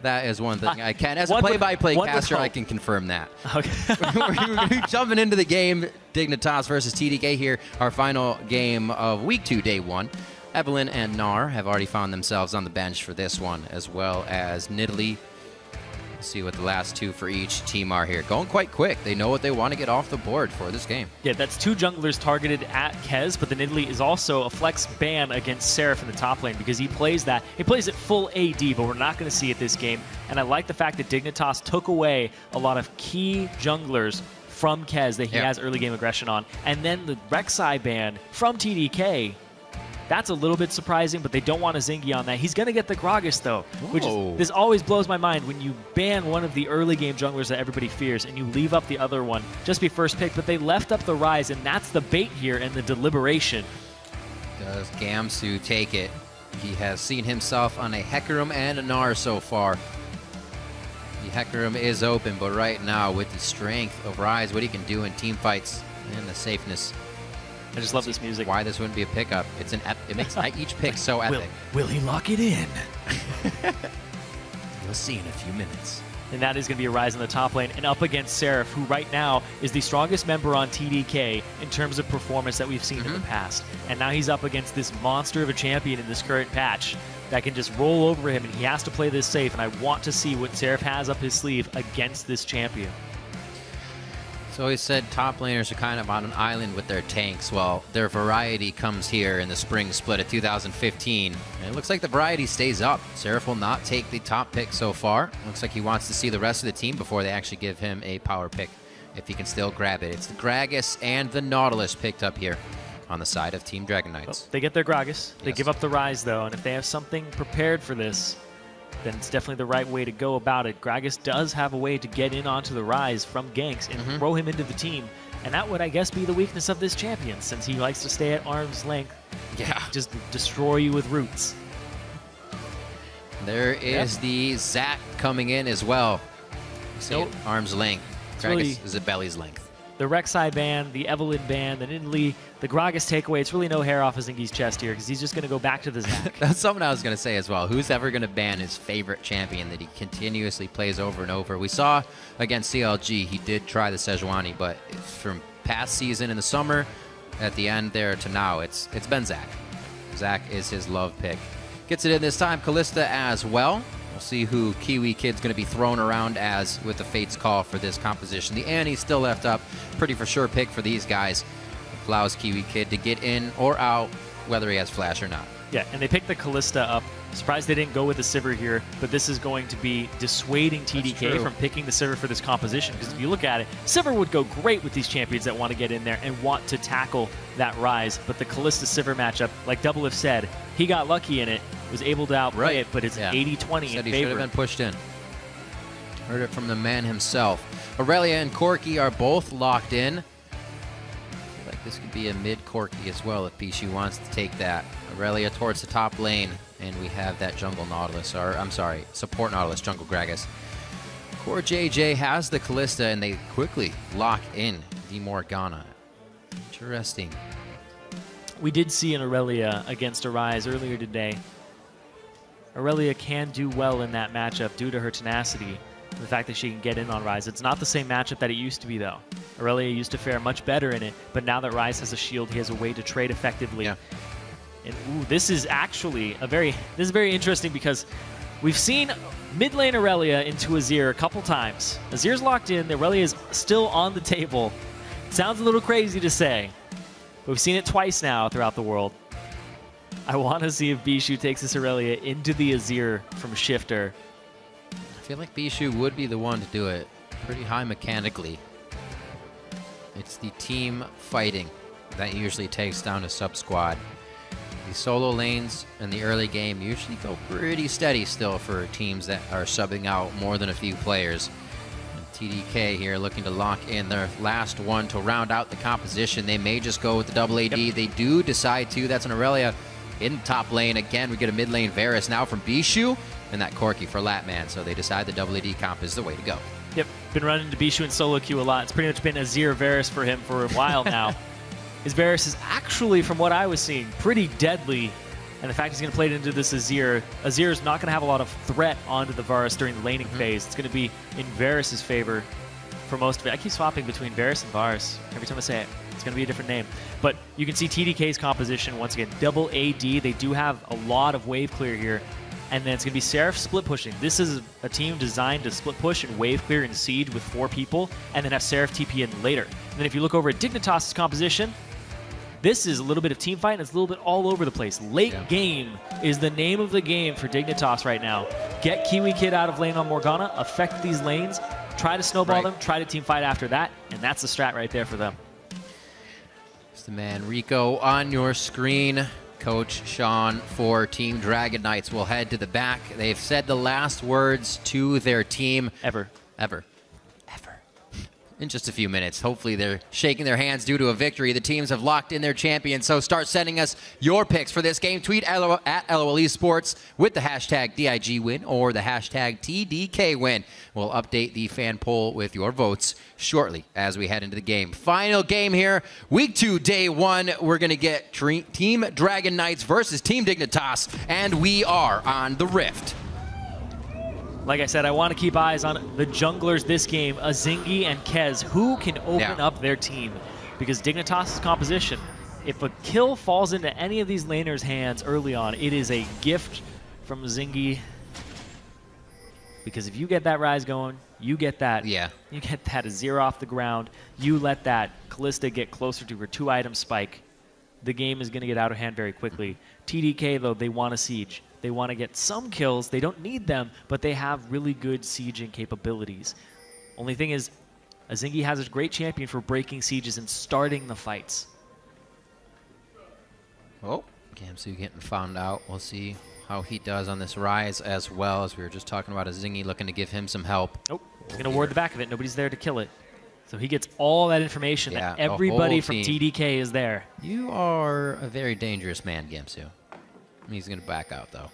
That is one thing I can. As a play-by-play caster, I can confirm that. Okay. We're jumping into the game. Dignitas versus TDK here. Our final game of Week 2, Day 1. Evelyn and Nar have already found themselves on the bench for this one, as well as Nidalee. Let's see what the last two for each team are here. Going quite quick. They know what they want to get off the board for this game. Yeah, that's 2 junglers targeted at Kez, but the Nidalee is also a flex ban against Seraph in the top lane because he plays that. He plays it full AD, but we're not going to see it this game. And I like the fact that Dignitas took away a lot of key junglers from Kez that he has early game aggression on. And then the Rek'Sai ban from TDK, that's a little bit surprising, but they don't want a Zingy on that. He's going to get the Gragas, though, which is, this always blows my mind when you ban one of the early game junglers that everybody fears and you leave up the other one. Just be first pick, but they left up the Ryze, and that's the bait here and the deliberation. Does Gamsu take it? He has seen himself on a Hecarim and a Gnar so far. The Hecarim is open, but right now, with the strength of Ryze, what he can do in team fights and the safeness. I just love this music. Why this wouldn't be a pickup? It's an it makes each pick so epic. Will he lock it in? We'll see in a few minutes. And that is going to be a Ryze in the top lane and up against Seraph, who right now is the strongest member on TDK in terms of performance that we've seen in the past. And now he's up against this monster of a champion in this current patch that can just roll over him, and he has to play this safe. And I want to see what Seraph has up his sleeve against this champion. So he said top laners are kind of on an island with their tanks. Well, their variety comes here in the spring split of 2015. And it looks like the variety stays up. Seraph will not take the top pick so far. Looks like he wants to see the rest of the team before they actually give him a power pick, if he can still grab it. It's the Gragas and the Nautilus picked up here on the side of Team Dragon Knights. Well, they get their Gragas. They give up the Ryze, though, and if they have something prepared for this, then it's definitely the right way to go about it. Gragas does have a way to get in onto the Ryze from ganks and throw him into the team. And that would, I guess, be the weakness of this champion, since he likes to stay at arm's length. Yeah. Just destroy you with roots. There is the Zac coming in as well. Arm's length. Gragas really is at belly's length. The Rek'Sai ban, the Evelyn ban, the Nidalee, the Gragas takeaway. It's really no hair off of Zingy's chest here because he's just going to go back to the Zac. That's something I was going to say as well. Who's ever going to ban his favorite champion that he continuously plays over and over? We saw against CLG, he did try the Sejuani, but from past season in the summer, at the end there to now, it's been Zac. Zac is his love pick. Gets it in this time, Kalista as well. We'll see who Kiwi Kid's going to be thrown around as with the Fate's Call for this composition. The Annie's still left up. Pretty for sure pick for these guys. Allows Kiwi Kid to get in or out, whether he has flash or not. Yeah, and they picked the Kalista up. Surprised they didn't go with the Sivir here, but this is going to be dissuading TDK from picking the Sivir for this composition, because if you look at it, Sivir would go great with these champions that want to get in there and want to tackle that Ryze, but the Kalista-Sivir matchup, like Double If said, he got lucky in it, was able to outplay it, but it's 80-20 in favor. He should have been pushed in. Heard it from the man himself. Aurelia and Corki are both locked in. I feel like this could be a mid Corki as well if Bishu wants to take that. Aurelia towards the top lane, and we have that jungle Nautilus, or I'm sorry, support Nautilus, jungle Gragas. Core JJ has the Kalista, and they quickly lock in the Morgana. Interesting. We did see an Aurelia against a Ryze earlier today. Aurelia can do well in that matchup due to her tenacity, and the fact that she can get in on Ryze. It's not the same matchup that it used to be, though. Aurelia used to fare much better in it, but now that Ryze has a shield, he has a way to trade effectively. Yeah. And ooh, this is actually very interesting because we've seen mid lane Aurelia into Azir a couple times. Azir's locked in, the Aurelia is still on the table. It sounds a little crazy to say, but we've seen it twice now throughout the world. I want to see if Bishu takes this Aurelia into the Azir from Shifter. I feel like Bishu would be the one to do it. Pretty high mechanically. It's the team fighting that usually takes down a sub-squad. The solo lanes in the early game usually go pretty steady still for teams that are subbing out more than a few players. And TDK here looking to lock in their last one to round out the composition. They may just go with the double AD. They do decide to. That's an Aurelia in top lane. Again, we get a mid lane Varus now from Bishu and that Corki for Latman. So they decide the double AD comp is the way to go. Yep, been running into Bishu in solo queue a lot. It's pretty much been Azir Varus for him for a while now. His Varus is actually, from what I was seeing, pretty deadly And the fact he's going to play it into this Azir, Azir's not going to have a lot of threat onto the Varus during the laning phase. It's going to be in Varus' favor for most of it. I keep swapping between Varus and Varus every time I say it. It's going to be a different name. But you can see TDK's composition, once again, double AD. They do have a lot of wave clear here. And then it's going to be Seraph split pushing. This is a team designed to split push and wave clear and siege with 4 people, and then have Seraph TP in later. And then if you look over at Dignitas' composition, this is a little bit of team fight, and it's a little bit all over the place. Late game is the name of the game for Dignitas right now. Get Kiwi Kid out of lane on Morgana, affect these lanes, try to snowball them, try to team fight after that, and that's the strat right there for them. It's the man Rico on your screen. Coach Sean for Team Dragon Knights will head to the back. They've said the last words to their team. Ever. In just a few minutes. Hopefully they're shaking their hands due to a victory. The teams have locked in their champion, so start sending us your picks for this game. Tweet at LOL Esports with the hashtag DIGWin or the hashtag TDKWin. We'll update the fan poll with your votes shortly as we head into the game. Final game here, Week 2, Day 1. We're going to get Team Dragon Knights versus Team Dignitas, and we are on the Rift. Like I said, I want to keep eyes on the junglers this game, Azingi and Kez. Who can open up their team? Because Dignitas' composition, if a kill falls into any of these laners' hands early on, it is a gift from Azingi. Because if you get that Rise going, you get that. You get that Azir off the ground. You let that Kalista get closer to her 2-item spike. The game is going to get out of hand very quickly. TDK, though, they want to siege. They want to get some kills. They don't need them, but they have really good sieging capabilities. Only thing is, Azingi has a great champion for breaking sieges and starting the fights. Oh, Gamsu getting found out. We'll see how he does on this Rise, as well as we were just talking about Azingi looking to give him some help. Nope, he's going to ward the back of it. Nobody's there to kill it. So he gets all that information that everybody from TDK is there. You are a very dangerous man, Gamsu. He's going to back out, though.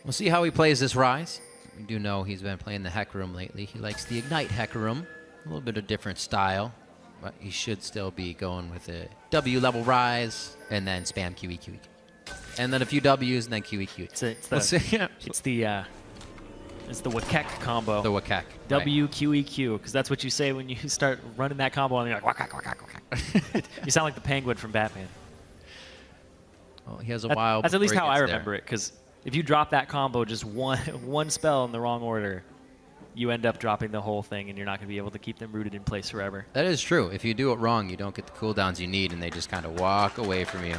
We'll see how he plays this Rise. We do know he's been playing the Hecarim lately. He likes the Ignite Hecarim. A little bit of different style, but he should still be going with a W-level Rise and then spam QE, QE. And then a few Ws and then QE, QE. It's the Wakek combo. The Wakek. W, right. Q, E, Q, because that's what you say when you start running that combo and you're like, Wakek, Wakek, Wakek. You sound like the penguin from Batman. Well, he has a while. That's at least how I remember it, because if you drop that combo just one spell in the wrong order, you end up dropping the whole thing, and you're not going to be able to keep them rooted in place forever. That is true. If you do it wrong, you don't get the cooldowns you need, and they just kind of walk away from you.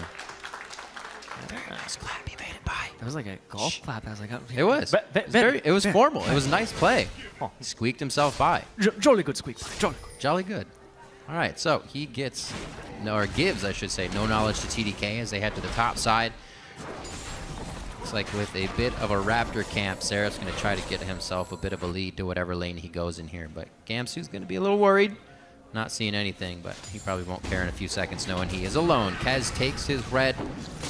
Very nice clap. He made it by. That was like a golf clap. I was like, oh, it was. It was formal. It was a nice play. Oh. He squeaked himself by. Jolly good squeak. Jolly good. All right, so he gets, or gives, I should say, no knowledge to TDK as they head to the top side. Looks like with a bit of a Raptor camp, Seraph's going to try to get himself a bit of a lead to whatever lane he goes in here. But Gamsu's going to be a little worried. Not seeing anything, but he probably won't care in a few seconds knowing he is alone. Kez takes his red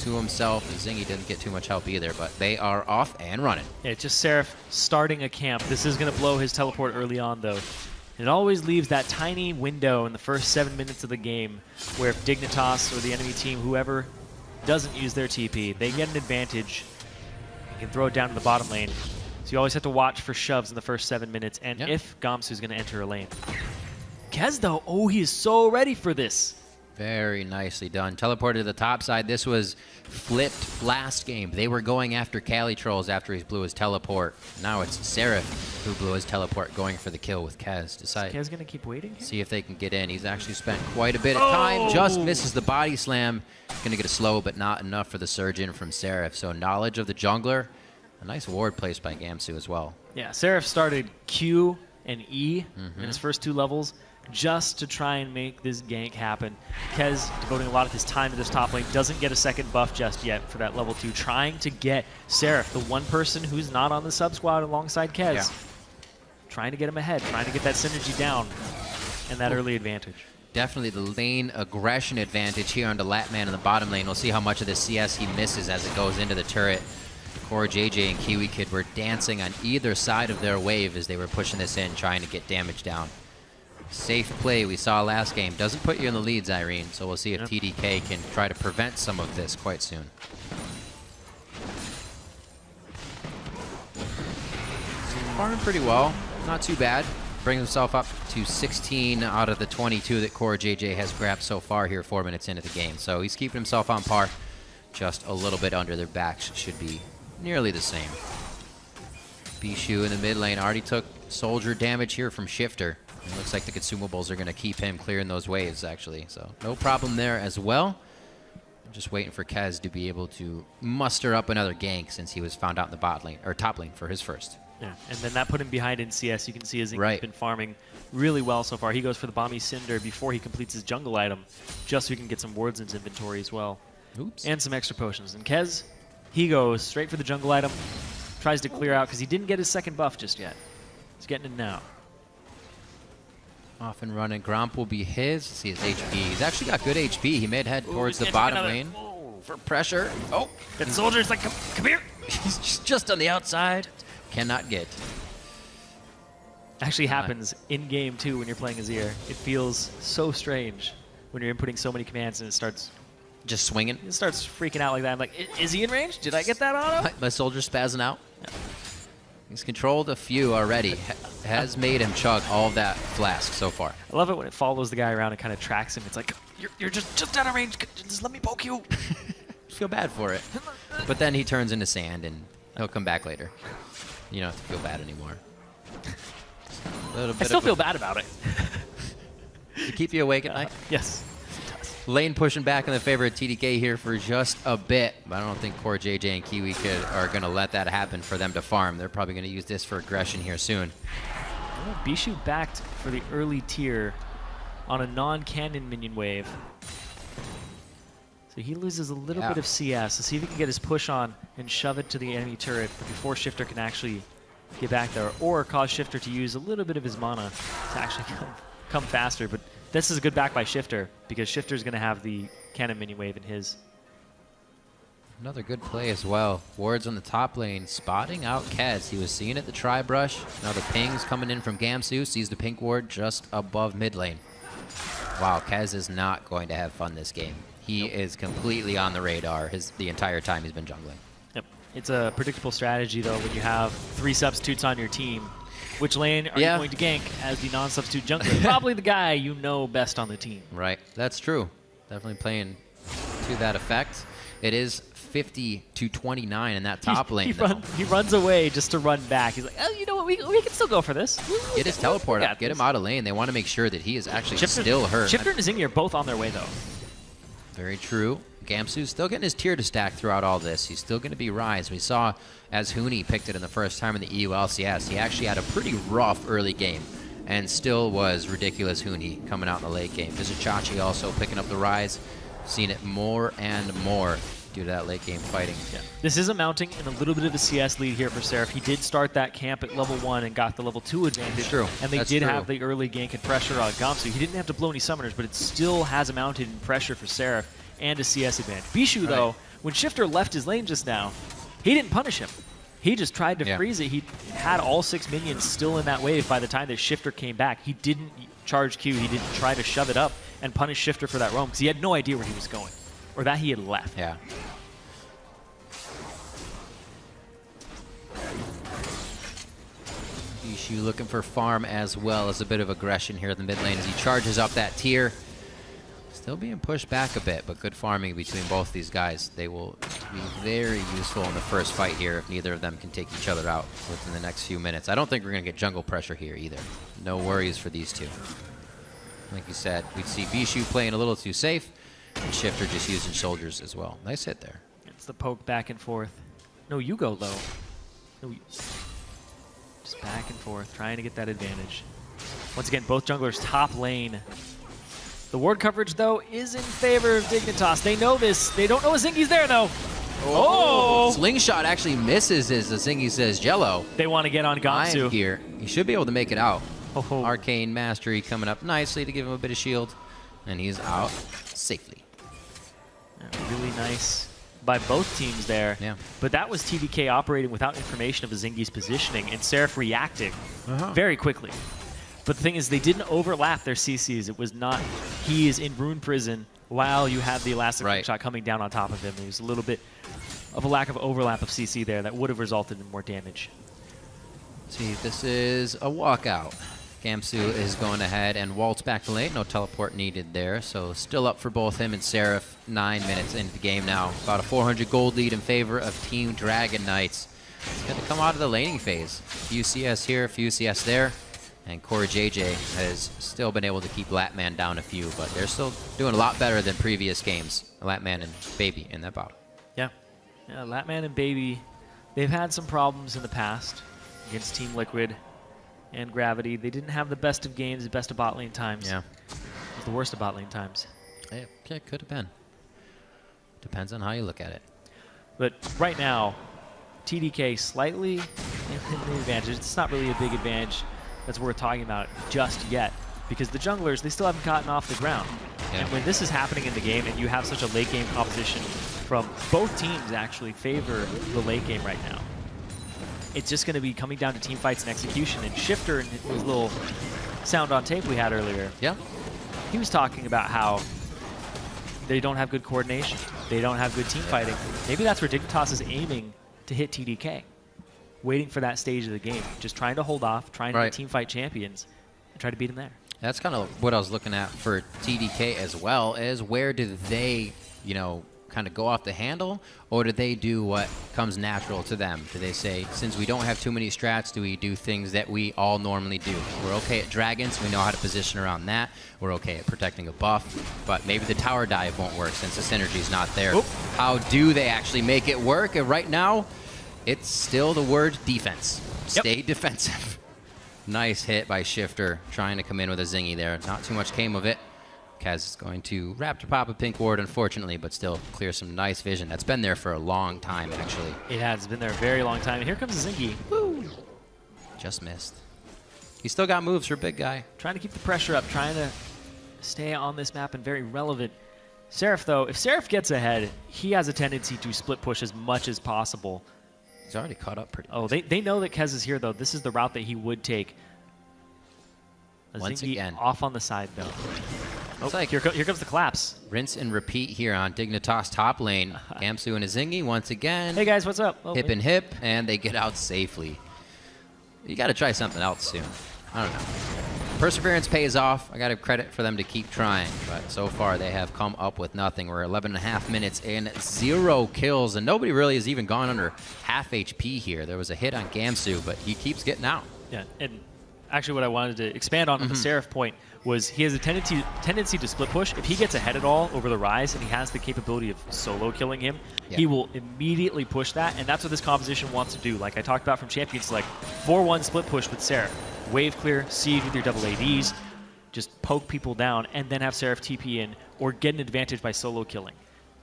to himself. Zingy didn't get too much help either, but they are off and running. Yeah, just Seraph starting a camp. This is going to blow his teleport early on, though. It always leaves that tiny window in the first 7 minutes of the game where if Dignitas or the enemy team, whoever doesn't use their TP, they get an advantage and can throw it down to the bottom lane. So you always have to watch for shoves in the first 7 minutes, and if Gamsu's going to enter a lane. Kez, though, oh, he is so ready for this. Very nicely done. Teleported to the top side. This was flipped last game. They were going after Cali Trolls after he blew his teleport. Now it's Seraph who blew his teleport, going for the kill with Kez. Is Kez going to keep waiting? See if they can get in. He's actually spent quite a bit of time. Just misses the body slam. Going to get a slow, but not enough for the surge in from Seraph. So knowledge of the jungler. A nice ward placed by Gamsu as well. Yeah, Seraph started Q and E in his first 2 levels, just to try and make this gank happen. Kez devoting a lot of his time to this top lane, doesn't get a second buff just yet for that level 2, trying to get Seraph, the one person who's not on the sub squad alongside Kez, trying to get him ahead, trying to get that synergy down and that early advantage. Definitely the lane aggression advantage here on the Latman in the bottom lane. We'll see how much of the CS he misses as it goes into the turret. Core JJ and Kiwi Kid were dancing on either side of their wave as they were pushing this in, trying to get damage down. Safe play we saw last game. Doesn't put you in the leads, Irene, so we'll see if TDK can try to prevent some of this quite soon. farming pretty well. Not too bad. Brings himself up to 16 out of the 22 that Core JJ has grabbed so far here 4 minutes into the game. So he's keeping himself on par. Just a little bit under. Their backs should be nearly the same. Bishu in the mid lane already took soldier damage here from Shifter. It looks like the consumables are going to keep him clearing those waves, actually. So no problem there as well. I'm just waiting for Kez to be able to muster up another gank since he was found out in the bot lane, or top lane for his first. Yeah, and then that put him behind in CS. You can see his Right. been farming really well so far. He goes for the Bomby Cinder before he completes his jungle item, just so he can get some wards in his inventory as well. Oops. And some extra potions. And Kez, he goes straight for the jungle item, tries to clear out because he didn't get his second buff just yet. He's getting it now. Off and running. Gromp will be his. Let's see his HP. He's actually got good HP. He may head towards the bottom lane for pressure. Oh, that soldier's like, come here. He's just on the outside. Cannot get. Actually happens in game too when you're playing Azir. It feels so strange when you're inputting so many commands and it starts just swinging. It starts freaking out like that. I'm like, is he in range? Did I get that auto? My soldier's spazzing out. Yeah. He's controlled a few already. Has made him chug all of that flask so far. I love it when it follows the guy around and kind of tracks him. It's like, you're just out of range. Just let me poke you. Feel bad for it. But then he turns into sand and he'll come back later. You don't have to feel bad anymore. I still feel bad about it. To keep you awake at night? Yes. Lane pushing back in the favor of TDK here for just a bit. But I don't think Core JJ and Kiwi are going to let that happen for them to farm. They're probably going to use this for aggression here soon. Well, Bishu backed for the early tier on a non-cannon minion wave. So he loses a little bit of CS. Let's see if he can get his push on and shove it to the enemy turret before Shifter can actually get back there, or cause Shifter to use a little bit of his mana to actually come faster. But this is a good back by Shifter, because Shifter's going to have the cannon minion wave in his. Another good play as well. Wards on the top lane, spotting out Kez. He was seeing it, the tri-brush. Now the ping's coming in from Gamsu, sees the pink ward just above mid lane. Wow, Kez is not going to have fun this game. He is completely on the radar the entire time he's been jungling. Yep. It's a predictable strategy, though, when you have 3 substitutes on your team. Which lane are you going to gank as the non-substitute jungler? Probably the guy you know best on the team. Right. That's true. Definitely playing to that effect. It is 50-29 in that top lane. He runs away just to run back. He's like, oh, you know what? We can still go for this. Get his teleport up. Get him out of lane. They want to make sure that he is actually still hurt. Shifter and Zingy are both on their way, though. Very true. Gamsu's still getting his tier to stack throughout all this. He's still going to be Rise. We saw as Huni picked it in the first time in the EU LCS, he actually had a pretty rough early game and still was ridiculous Huni coming out in the late game. Vizichachi also picking up the Rise. Seen it more and more due to that late game fighting. Yeah. This is amounting in a little bit of a CS lead here for Seraph. He did start that camp at level 1 and got the level 2 advantage. True. And they did have the early gank and pressure on Gamsu. He didn't have to blow any summoners, but it still has amounted in pressure for Seraph and a CS advantage. Bishu, though, when Shifter left his lane just now, he didn't punish him. He just tried to freeze it. He had all 6 minions still in that wave by the time that Shifter came back. He didn't charge Q. He didn't try to shove it up and punish Shifter for that roam because he had no idea where he was going or that he had left. Yeah. Bishu looking for farm as well as a bit of aggression here in the mid lane as he charges up that tier. Still being pushed back a bit, but good farming between both these guys. They will be very useful in the first fight here if neither of them can take each other out within the next few minutes. I don't think we're going to get jungle pressure here either. No worries for these two. Like you said, we'd see Bishu playing a little too safe, and Shifter just using soldiers as well. Nice hit there. It's the poke back and forth. No, you go low. No, just back and forth, trying to get that advantage. Once again, both junglers top lane. The ward coverage, though, is in favor of Dignitas. They know this. They don't know Zingy's there, though. Oh! Slingshot actually misses as Zingy says Jello. They want to get on Gamsu. Here. He should be able to make it out. Arcane Mastery coming up nicely to give him a bit of shield. And he's out safely. Really nice by both teams there. Yeah. But that was TDK operating without information of Zingy's positioning, and Seraph reacting very quickly. But the thing is, they didn't overlap their CCs. It was not, he is in Rune Prison while you have the elastic shot coming down on top of him. There was a little bit of a lack of overlap of CC there that would have resulted in more damage. See, this is a walkout. Gamsu is going ahead and waltz back to lane. No teleport needed there, so still up for both him and Seraph. 9 minutes into the game now. About a 400 gold lead in favor of Team Dragon Knights. It's going to come out of the laning phase. A few CS here, a few CS there. And Core JJ has still been able to keep Latman down a few, but they're still doing a lot better than previous games. Latman and Baby in that battle. Yeah, Latman and Baby, they've had some problems in the past against Team Liquid and Gravity. They didn't have the best of games, the best of bot lane times. Yeah. It was the worst of bot lane times. Yeah, it could have been. Depends on how you look at it. But right now, TDK slightly in the advantage. It's not really a big advantage that's worth talking about just yet, because the junglers, they still haven't gotten off the ground. Yeah. And when this is happening in the game and you have such a late game composition from both teams actually favor the late game right now, it's just going to be coming down to team fights and execution. And Shifter, in his little sound on tape we had earlier, yeah, he was talking about how they don't have good coordination. They don't have good team fighting. Maybe that's where Dignitas is aiming to hit TDK, waiting for that stage of the game, just trying to hold off, trying to be team fight champions, and try to beat them there. That's kind of what I was looking at for TDK as well, is where do they, you know, kind of go off the handle, or do they do what comes natural to them? Do they say, since we don't have too many strats, do we do things that we all normally do? We're okay at dragons, we know how to position around that. We're okay at protecting a buff, but maybe the tower dive won't work since the synergy's not there. Oop. How do they actually make it work? And right now, it's still the word defense. Stay defensive. Nice hit by Shifter, trying to come in with a zingy there. Not too much came of it. Kaz is going to Raptor pop a pink ward, unfortunately, but still clear some nice vision. That's been there for a long time, actually. It has been there a very long time. And here comes Zingy. Woo! Just missed. He's still got moves for a big guy. Trying to keep the pressure up, trying to stay on this map and very relevant. Seraph, though, if Seraph gets ahead, he has a tendency to split push as much as possible. He's already caught up pretty much. Oh, they know that Kez is here, though. This is the route that he would take. Once again. Off on the side, though. It's like here comes the collapse. Rinse and repeat here on Dignitas top lane. Gamsu and Azingi once again. Hey guys, what's up? Oh, hip and hip, and they get out safely. You got to try something else soon. I don't know. Perseverance pays off. I got to credit for them to keep trying, but so far they have come up with nothing. We're 11.5 minutes in, 0 kills, and nobody really has even gone under half HP here. There was a hit on Gamsu, but he keeps getting out. Yeah, and actually what I wanted to expand on the Seraph point was he has a tendency to split push. If he gets ahead at all over the Rise and he has the capability of solo killing him, he will immediately push that, and that's what this composition wants to do. Like I talked about from Champions Select, 4-1 split push with Seraph. Wave clear, siege with your double ADs, just poke people down, and then have Seraph TP in, or get an advantage by solo killing.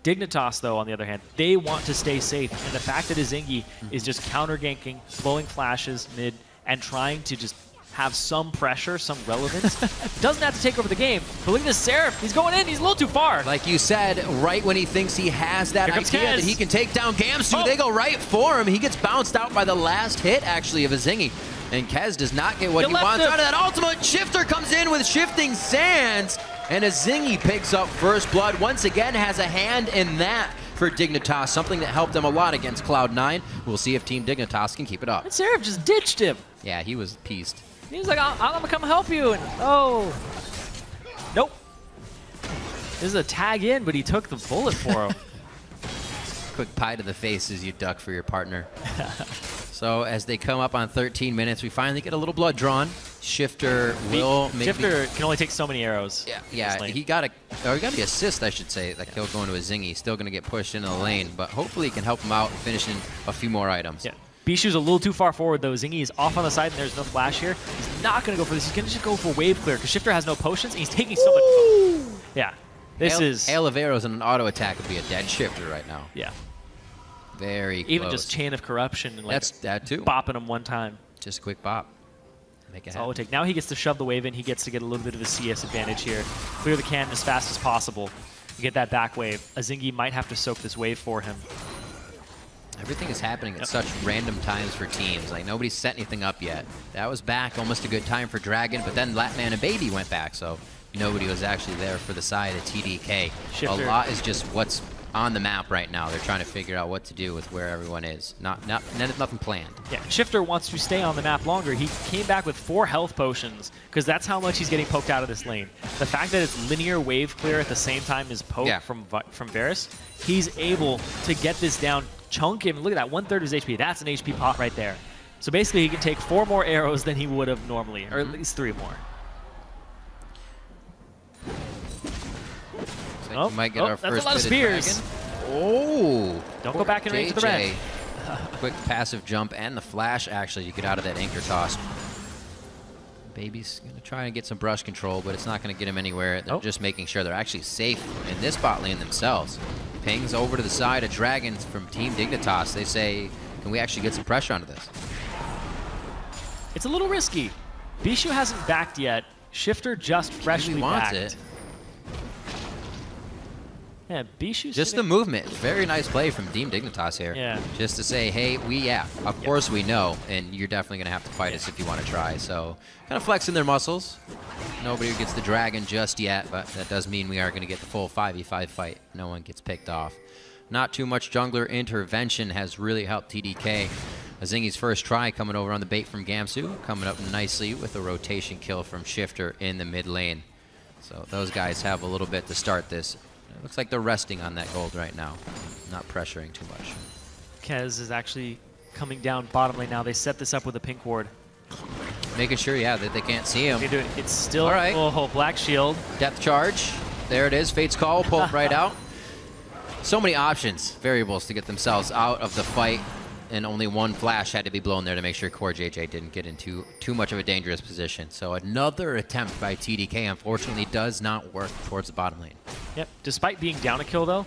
Dignitas, though, on the other hand, they want to stay safe, and the fact that Azingi is just counter-ganking, blowing flashes mid, and trying to just have some pressure, some relevance. Doesn't have to take over the game, but look at this Seraph. He's going in. He's a little too far. Like you said, right when he thinks he has that idea that he can take down Gamsu, they go right for him. He gets bounced out by the last hit, actually, of Azingi. And Kez does not get what he wants out of that ultimate. Shifter comes in with Shifting Sands, and Azingi picks up first blood. Once again, has a hand in that for Dignitas, something that helped them a lot against Cloud9. We'll see if Team Dignitas can keep it up. And Seraph just ditched him. Yeah, he was pieced. He was like, I'm going to come help you. And oh, nope. This is a tag in, but he took the bullet for him. Quick pie to the face as you duck for your partner. So as they come up on 13 minutes, we finally get a little blood drawn. Shifter will maybe... Shifter can only take so many arrows. Yeah, he got the assist, I should say, that kill going to a Zingy. Still going to get pushed into the lane, but hopefully he can help him out, finishing a few more items. Yeah. Bishu's a little too far forward, though. Zingy is off on the side, and there's no flash here. He's not going to go for this. He's going to just go for wave clear, because Shifter has no potions, and he's taking so much... Yeah. This is... Hail of Arrows and an auto attack would be a dead Shifter right now. Yeah. Very close. Even just Chain of Corruption and like that too. Bopping him one time. Just a quick bop. Make it That's all it would take. Now he gets to shove the wave in. He gets to get a little bit of a CS advantage here. Clear the cannon as fast as possible. You get that back wave. Azingi might have to soak this wave for him. Everything is happening at such random times for teams. Like, nobody's set anything up yet. That was back, almost a good time for Dragon, but then Latman and Baby went back, so nobody was actually there for the side of TDK. Shifter. A lot is just what's on the map right now. They're trying to figure out what to do with where everyone is. Nothing planned. Yeah, Shifter wants to stay on the map longer. He came back with 4 health potions because that's how much he's getting poked out of this lane. The fact that it's linear wave clear at the same time as poke from Varus, he's able to get this down, chunk him. Look at that, 1/3 of his HP. That's an HP pot right there. So basically, he can take 4 more arrows than he would have normally, or at least 3 more. We might get our that's first a lot of spears. Oh! Don't go back and range to the red. Quick passive jump and the flash, actually, to get out of that anchor toss. Baby's going to try and get some brush control, but it's not going to get him anywhere. They're just making sure they're actually safe in this bot lane themselves. Pings over to the side of Dragons from Team Dignitas. They say, can we actually get some pressure onto this? It's a little risky. Bishu hasn't backed yet. Shifter just freshly backed. It. Yeah, Bishu's just the movement. Very nice play from Team Dignitas here. Yeah. Just to say, hey, of course we know, and you're definitely going to have to fight us if you want to try. So kind of flexing their muscles. Nobody gets the dragon just yet, but that does mean we are going to get the full 5v5 fight. No one gets picked off. Not too much jungler intervention has really helped TDK. Azingi's first try coming over on the bait from Gamsu, coming up nicely with a rotation kill from Shifter in the mid lane. So those guys have a little bit to start this. It looks like they're resting on that gold right now, not pressuring too much. Kez is actually coming down bottom lane now. They set this up with a pink ward. Making sure, that they can't see him. It's still, all right. Oh, black shield. Depth charge. There it is. Fate's Call, pulled right out. So many options, variables to get themselves out of the fight, and only one flash had to be blown there to make sure Core JJ didn't get into too much of a dangerous position. So another attempt by TDK, unfortunately, does not work towards the bottom lane. Yep. Despite being down a kill, though,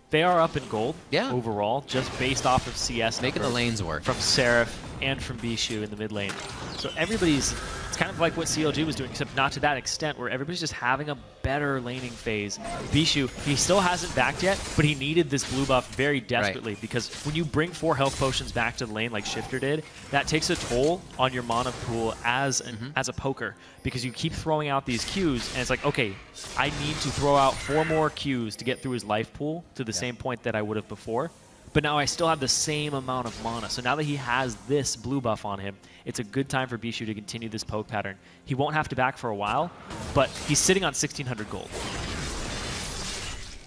they are up in gold overall, just based off of CS. Making the lanes work. From Seraph and from Bishu in the mid lane. So it's kind of like what CLG was doing, except not to that extent, where everybody's just having a better laning phase. Bishu, he still hasn't backed yet, but he needed this blue buff very desperately because when you bring 4 health potions back to the lane like Shifter did, that takes a toll on your mana pool as a poker because you keep throwing out these Qs, and it's like, okay, I need to throw out 4 more Qs to get through his life pool to the same point that I would have before. But now I still have the same amount of mana. So now that he has this blue buff on him, it's a good time for Bishu to continue this poke pattern. He won't have to back for a while, but he's sitting on 1,600 gold.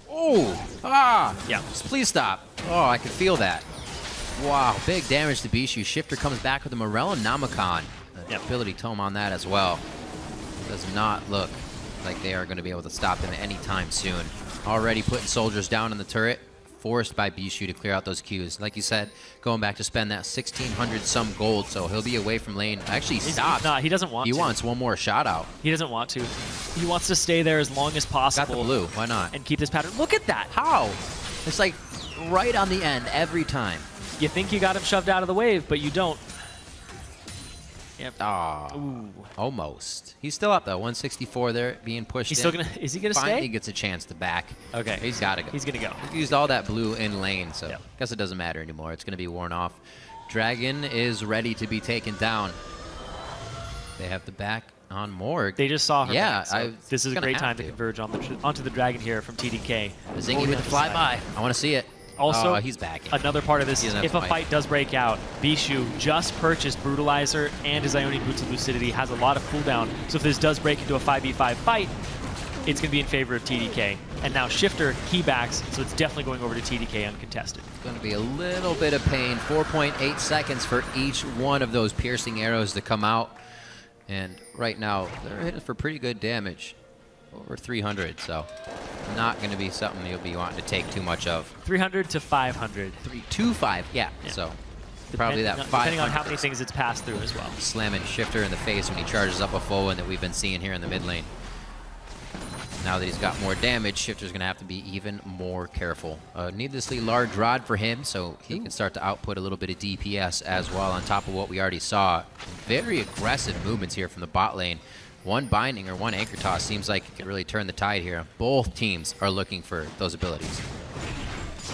Oh! Yeah. Just please stop. Oh, I can feel that. Wow, big damage to Bishu. Shifter comes back with a Morello Namakan. Ability tome on that as well. Does not look like they are going to be able to stop him anytime soon. Already putting soldiers down in the turret. Forced by Bishu to clear out those Qs. Like you said, going back to spend that 1,600 some gold, so he'll be away from lane. Actually, stop. No, he doesn't want to. He wants one more shot out. He doesn't want to. He wants to stay there as long as possible. Got the blue. Why not? And keep this pattern. Look at that. How? It's like right on the end every time. You think you got him shoved out of the wave, but you don't. Yep. Oh, almost. He's still up though. 164 there, being pushed. He's still gonna. Is he gonna stay? Finally gets a chance to back. Okay. He's got to go. He's gonna go. He used all that blue in lane, so I guess it doesn't matter anymore. It's gonna be worn off. Dragon is ready to be taken down. They have the back on Morg. They just saw her. Yeah. back, so this is a great time to converge onto the Dragon here from TDK. Zingy with the flyby. I want to see it. Also, he's back. Another part of this is if a fight does break out, Bishu just purchased Brutalizer and his Ionian Boots of Lucidity, has a lot of cooldown. So if this does break into a 5v5 fight, it's going to be in favor of TDK. And now Shifter, he backs, so it's definitely going over to TDK uncontested. It's going to be a little bit of pain. 4.8 seconds for each one of those piercing arrows to come out. And right now, they're hitting for pretty good damage. Over 300, so not going to be something you'll be wanting to take too much of. 300 to 500. 325, yeah. So probably that 500. Depending on how many things it's passed through as well. Slamming Shifter in the face when he charges up a full one that we've been seeing here in the mid lane. Now that he's got more damage, Shifter's going to have to be even more careful. Needlessly large rod for him, so he can start to output a little bit of DPS as well on top of what we already saw. Very aggressive movements here from the bot lane. One binding or one anchor toss seems like it could really turn the tide here. Both teams are looking for those abilities.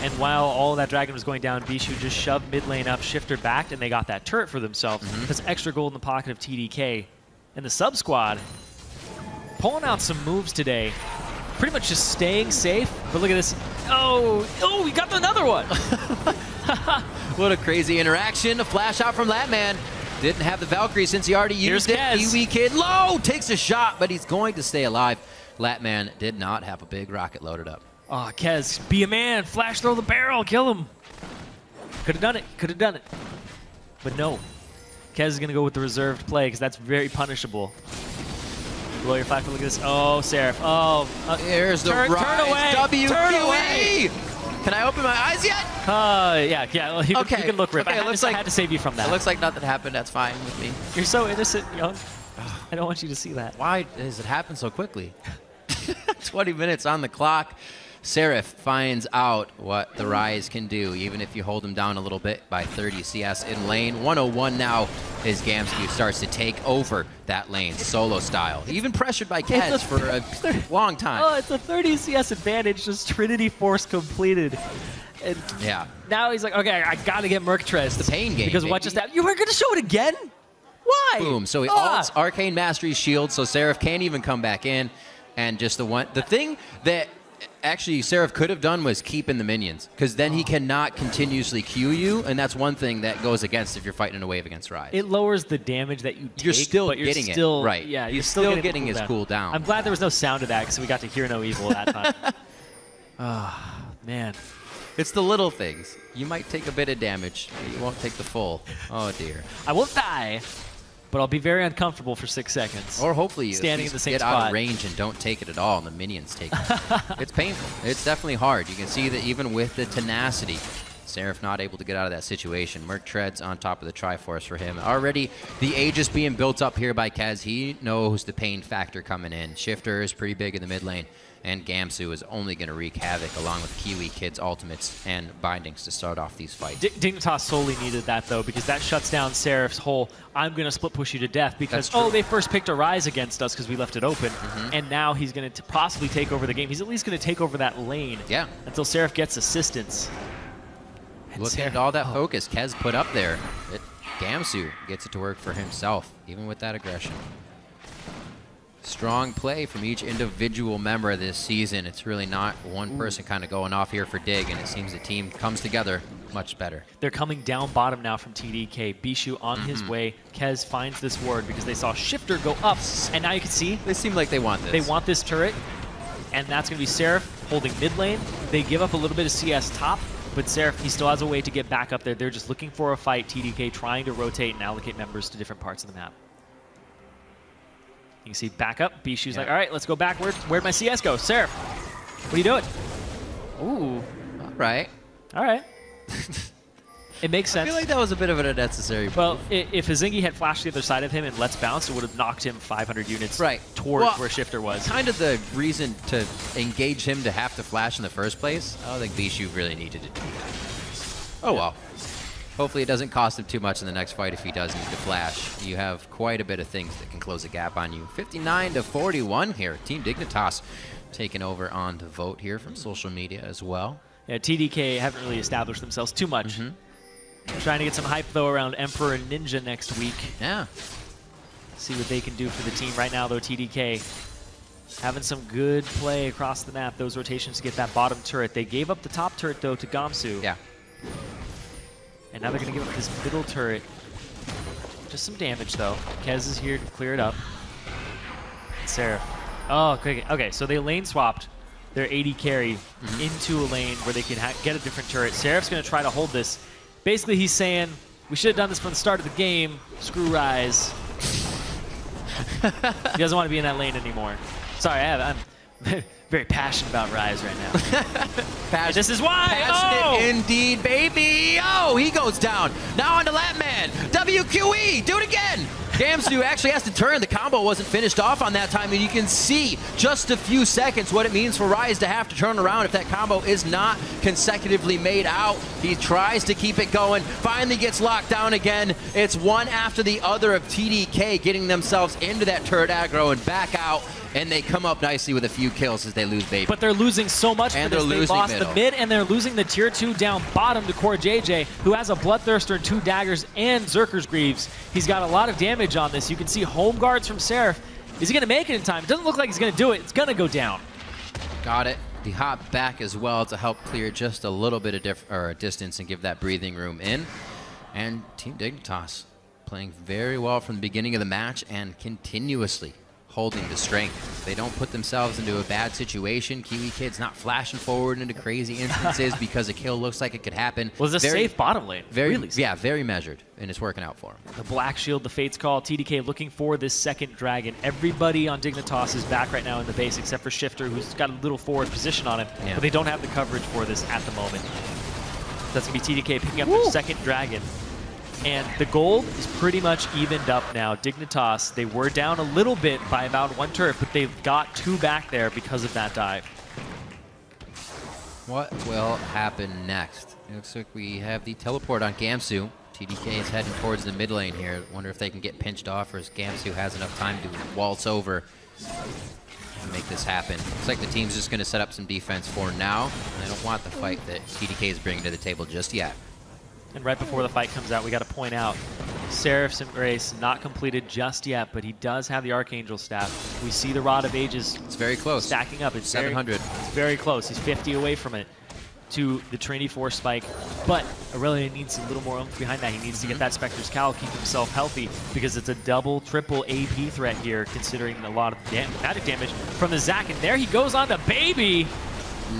And while all that Dragon was going down, Bishu just shoved mid lane up, Shifter backed, and they got that turret for themselves. That's extra gold in the pocket of TDK. And the sub squad pulling out some moves today. pretty much just staying safe. But look at this. Oh, we got another one. What a crazy interaction. A flash out from Latman. Didn't have the Valkyrie since he already used it. Kiwi Kid low takes a shot, but he's going to stay alive. Latman did not have a big rocket loaded up. Oh, Kez, be a man. Flash throw the barrel. Kill him. Could have done it. Could have done it. But no. Kez is going to go with the reserved play because that's very punishable. Blow your flash. Look at this. Oh, Seraph. Oh. There's the rise. Turn away. WQE. Turn away. Can I open my eyes yet? Yeah. Well, you can look, Rip. Okay, I had to save you from that. It looks like nothing happened. That's fine with me. You're so innocent, young. I don't want you to see that. Why does it happen so quickly? 20 minutes on the clock. Seraph finds out what the Rise can do, even if you hold him down a little bit by 30 CS in lane. 101 now as Gamsky starts to take over that lane, solo style. Even pressured by Kez for a long time. Oh, it's a 30 CS advantage, just Trinity Force completed. And yeah. Now he's like, okay, I got to get Merctress. The pain game, because what just happened? You were going to show it again? Why? Boom. So he ults Arcane Mastery's shield, so Seraph can't even come back in. And just the thing that actually Seraph could have done was keep in the minions, because then he cannot continuously Q you, and that's one thing that goes against if you're fighting in a wave against Rise. It lowers the damage that you take, you're still but getting it. Right. Yeah, you're still getting his cooldown. I'm glad there was no sound of that, because we got to hear no evil that time. Oh, man. It's the little things. You might take a bit of damage, but you won't take the full. Oh, dear. I won't die, but I'll be very uncomfortable for 6 seconds. Or hopefully you standing in the same get spot. out of range and don't take it at all, and the minions take it. It's painful. It's definitely hard. You can see that even with the tenacity, Seraph not able to get out of that situation. Merc treads on top of the Triforce for him. Already the Aegis being built up here by Kez. He knows the pain factor coming in. Shifter is pretty big in the mid lane. And Gamsu is only going to wreak havoc along with Kiwi Kid's ultimates and bindings to start off these fights. Dignitas solely needed that, though, because that shuts down Seraph's whole, I'm going to split push you to death, because, they first picked a Rise against us because we left it open, and now he's going to possibly take over the game. He's at least going to take over that lane until Seraph gets assistance. Looking at all that focus Kez put up there, Gamsu gets it to work for himself, even with that aggression. Strong play from each individual member of this season. It's really not one person kind of going off here for Dig, and it seems the team comes together much better. They're coming down bottom now from TDK. Bishu on his way. Kez finds this ward because they saw Shifter go up, and now you can see they seem like they want this. They want this turret, and that's going to be Seraph holding mid lane. They give up a little bit of CS top, but Seraph, he still has a way to get back up there. They're just looking for a fight. TDK trying to rotate and allocate members to different parts of the map. You can see back up. Bishu's like, all right, let's go backward. Where'd my CS go? Seraph, what are you doing? Ooh. All right. All right. It makes sense. I feel like that was a bit of an unnecessary move. Well, if Azingi had flashed the other side of him and Let's Bounce, it would have knocked him 500 units towards where Shifter was. Kind of the reason to engage him to have to flash in the first place. I don't think Bishu really needed to do that. Oh, well. Hopefully it doesn't cost him too much in the next fight if he does need to flash. You have quite a bit of things that can close the gap on you. 59-41 here. Team Dignitas taking over on the vote here from social media as well. Yeah, TDK haven't really established themselves too much. Trying to get some hype, though, around Emperor and Ninja next week. Yeah. See what they can do for the team. Right now, though, TDK having some good play across the map. Those rotations to get that bottom turret. They gave up the top turret, though, to Gamsu. Yeah. And now they're going to give up this middle turret. Just some damage, though. Kez is here to clear it up. Seraph. Oh, okay, so they lane swapped their AD carry into a lane where they can get a different turret. Seraph's going to try to hold this. Basically, he's saying, we should have done this from the start of the game. Screw Rise. He doesn't want to be in that lane anymore. Sorry, I'm very passionate about Rise right now. This is why! Passionate indeed, baby! Oh, he goes down. Now on to Latman. WQE! Do it again! Gamsu actually has to turn. The combo wasn't finished off on that time, and you can see just a few seconds what it means for Rise to have to turn around if that combo is not consecutively made out. He tries to keep it going, finally gets locked down again. It's one after the other of TDK getting themselves into that turret aggro and back out, and they come up nicely with a few kills as they lose baby. But they're losing so much for this. They lost the mid, and they're losing the tier 2 down bottom to Core JJ, who has a Bloodthirster, 2 daggers, and Zerker's Greaves. He's got a lot of damage on this. You can see home guards from Seraph. Is he going to make it in time? It doesn't look like he's going to do it. It's going to go down. got it. The hop back as well to help clear just a little bit of distance and give that breathing room in. And Team Dignitas playing very well from the beginning of the match and continuously holding the strength. They don't put themselves into a bad situation. Kiwi Kid's not flashing forward into crazy instances because a kill looks like it could happen. Was a safe bottom lane. Really safe. Yeah, very measured, and it's working out for him. The Black Shield, the Fates Call, TDK looking for this second dragon. Everybody on Dignitas is back right now in the base except for Shifter, who's got a little forward position on him, but they don't have the coverage for this at the moment. That's going to be TDK picking up their second dragon. And the gold is pretty much evened up now. Dignitas, they were down a little bit by about 1 turret, but they've got 2 back there because of that dive. What will happen next? It looks like we have the teleport on Gamsu. TDK is heading towards the mid lane here. Wonder if they can get pinched off, or if Gamsu has enough time to waltz over and make this happen. Looks like the team's just going to set up some defense for now. They don't want the fight that TDK is bringing to the table just yet. And right before the fight comes out, we got to point out, Seraph's Embrace not completed just yet, but he does have the Archangel Staff. We see the Rod of Ages. It's very close. Stacking up. It's 700. It's very close. He's 50 away from it to the Trinity Force spike. But Aurelia needs a little more oomph behind that. He needs to get that Spectre's Cowl, keep himself healthy, because it's a double, triple AP threat here, considering a lot of magic damage from the Zac. And there he goes on the Baby.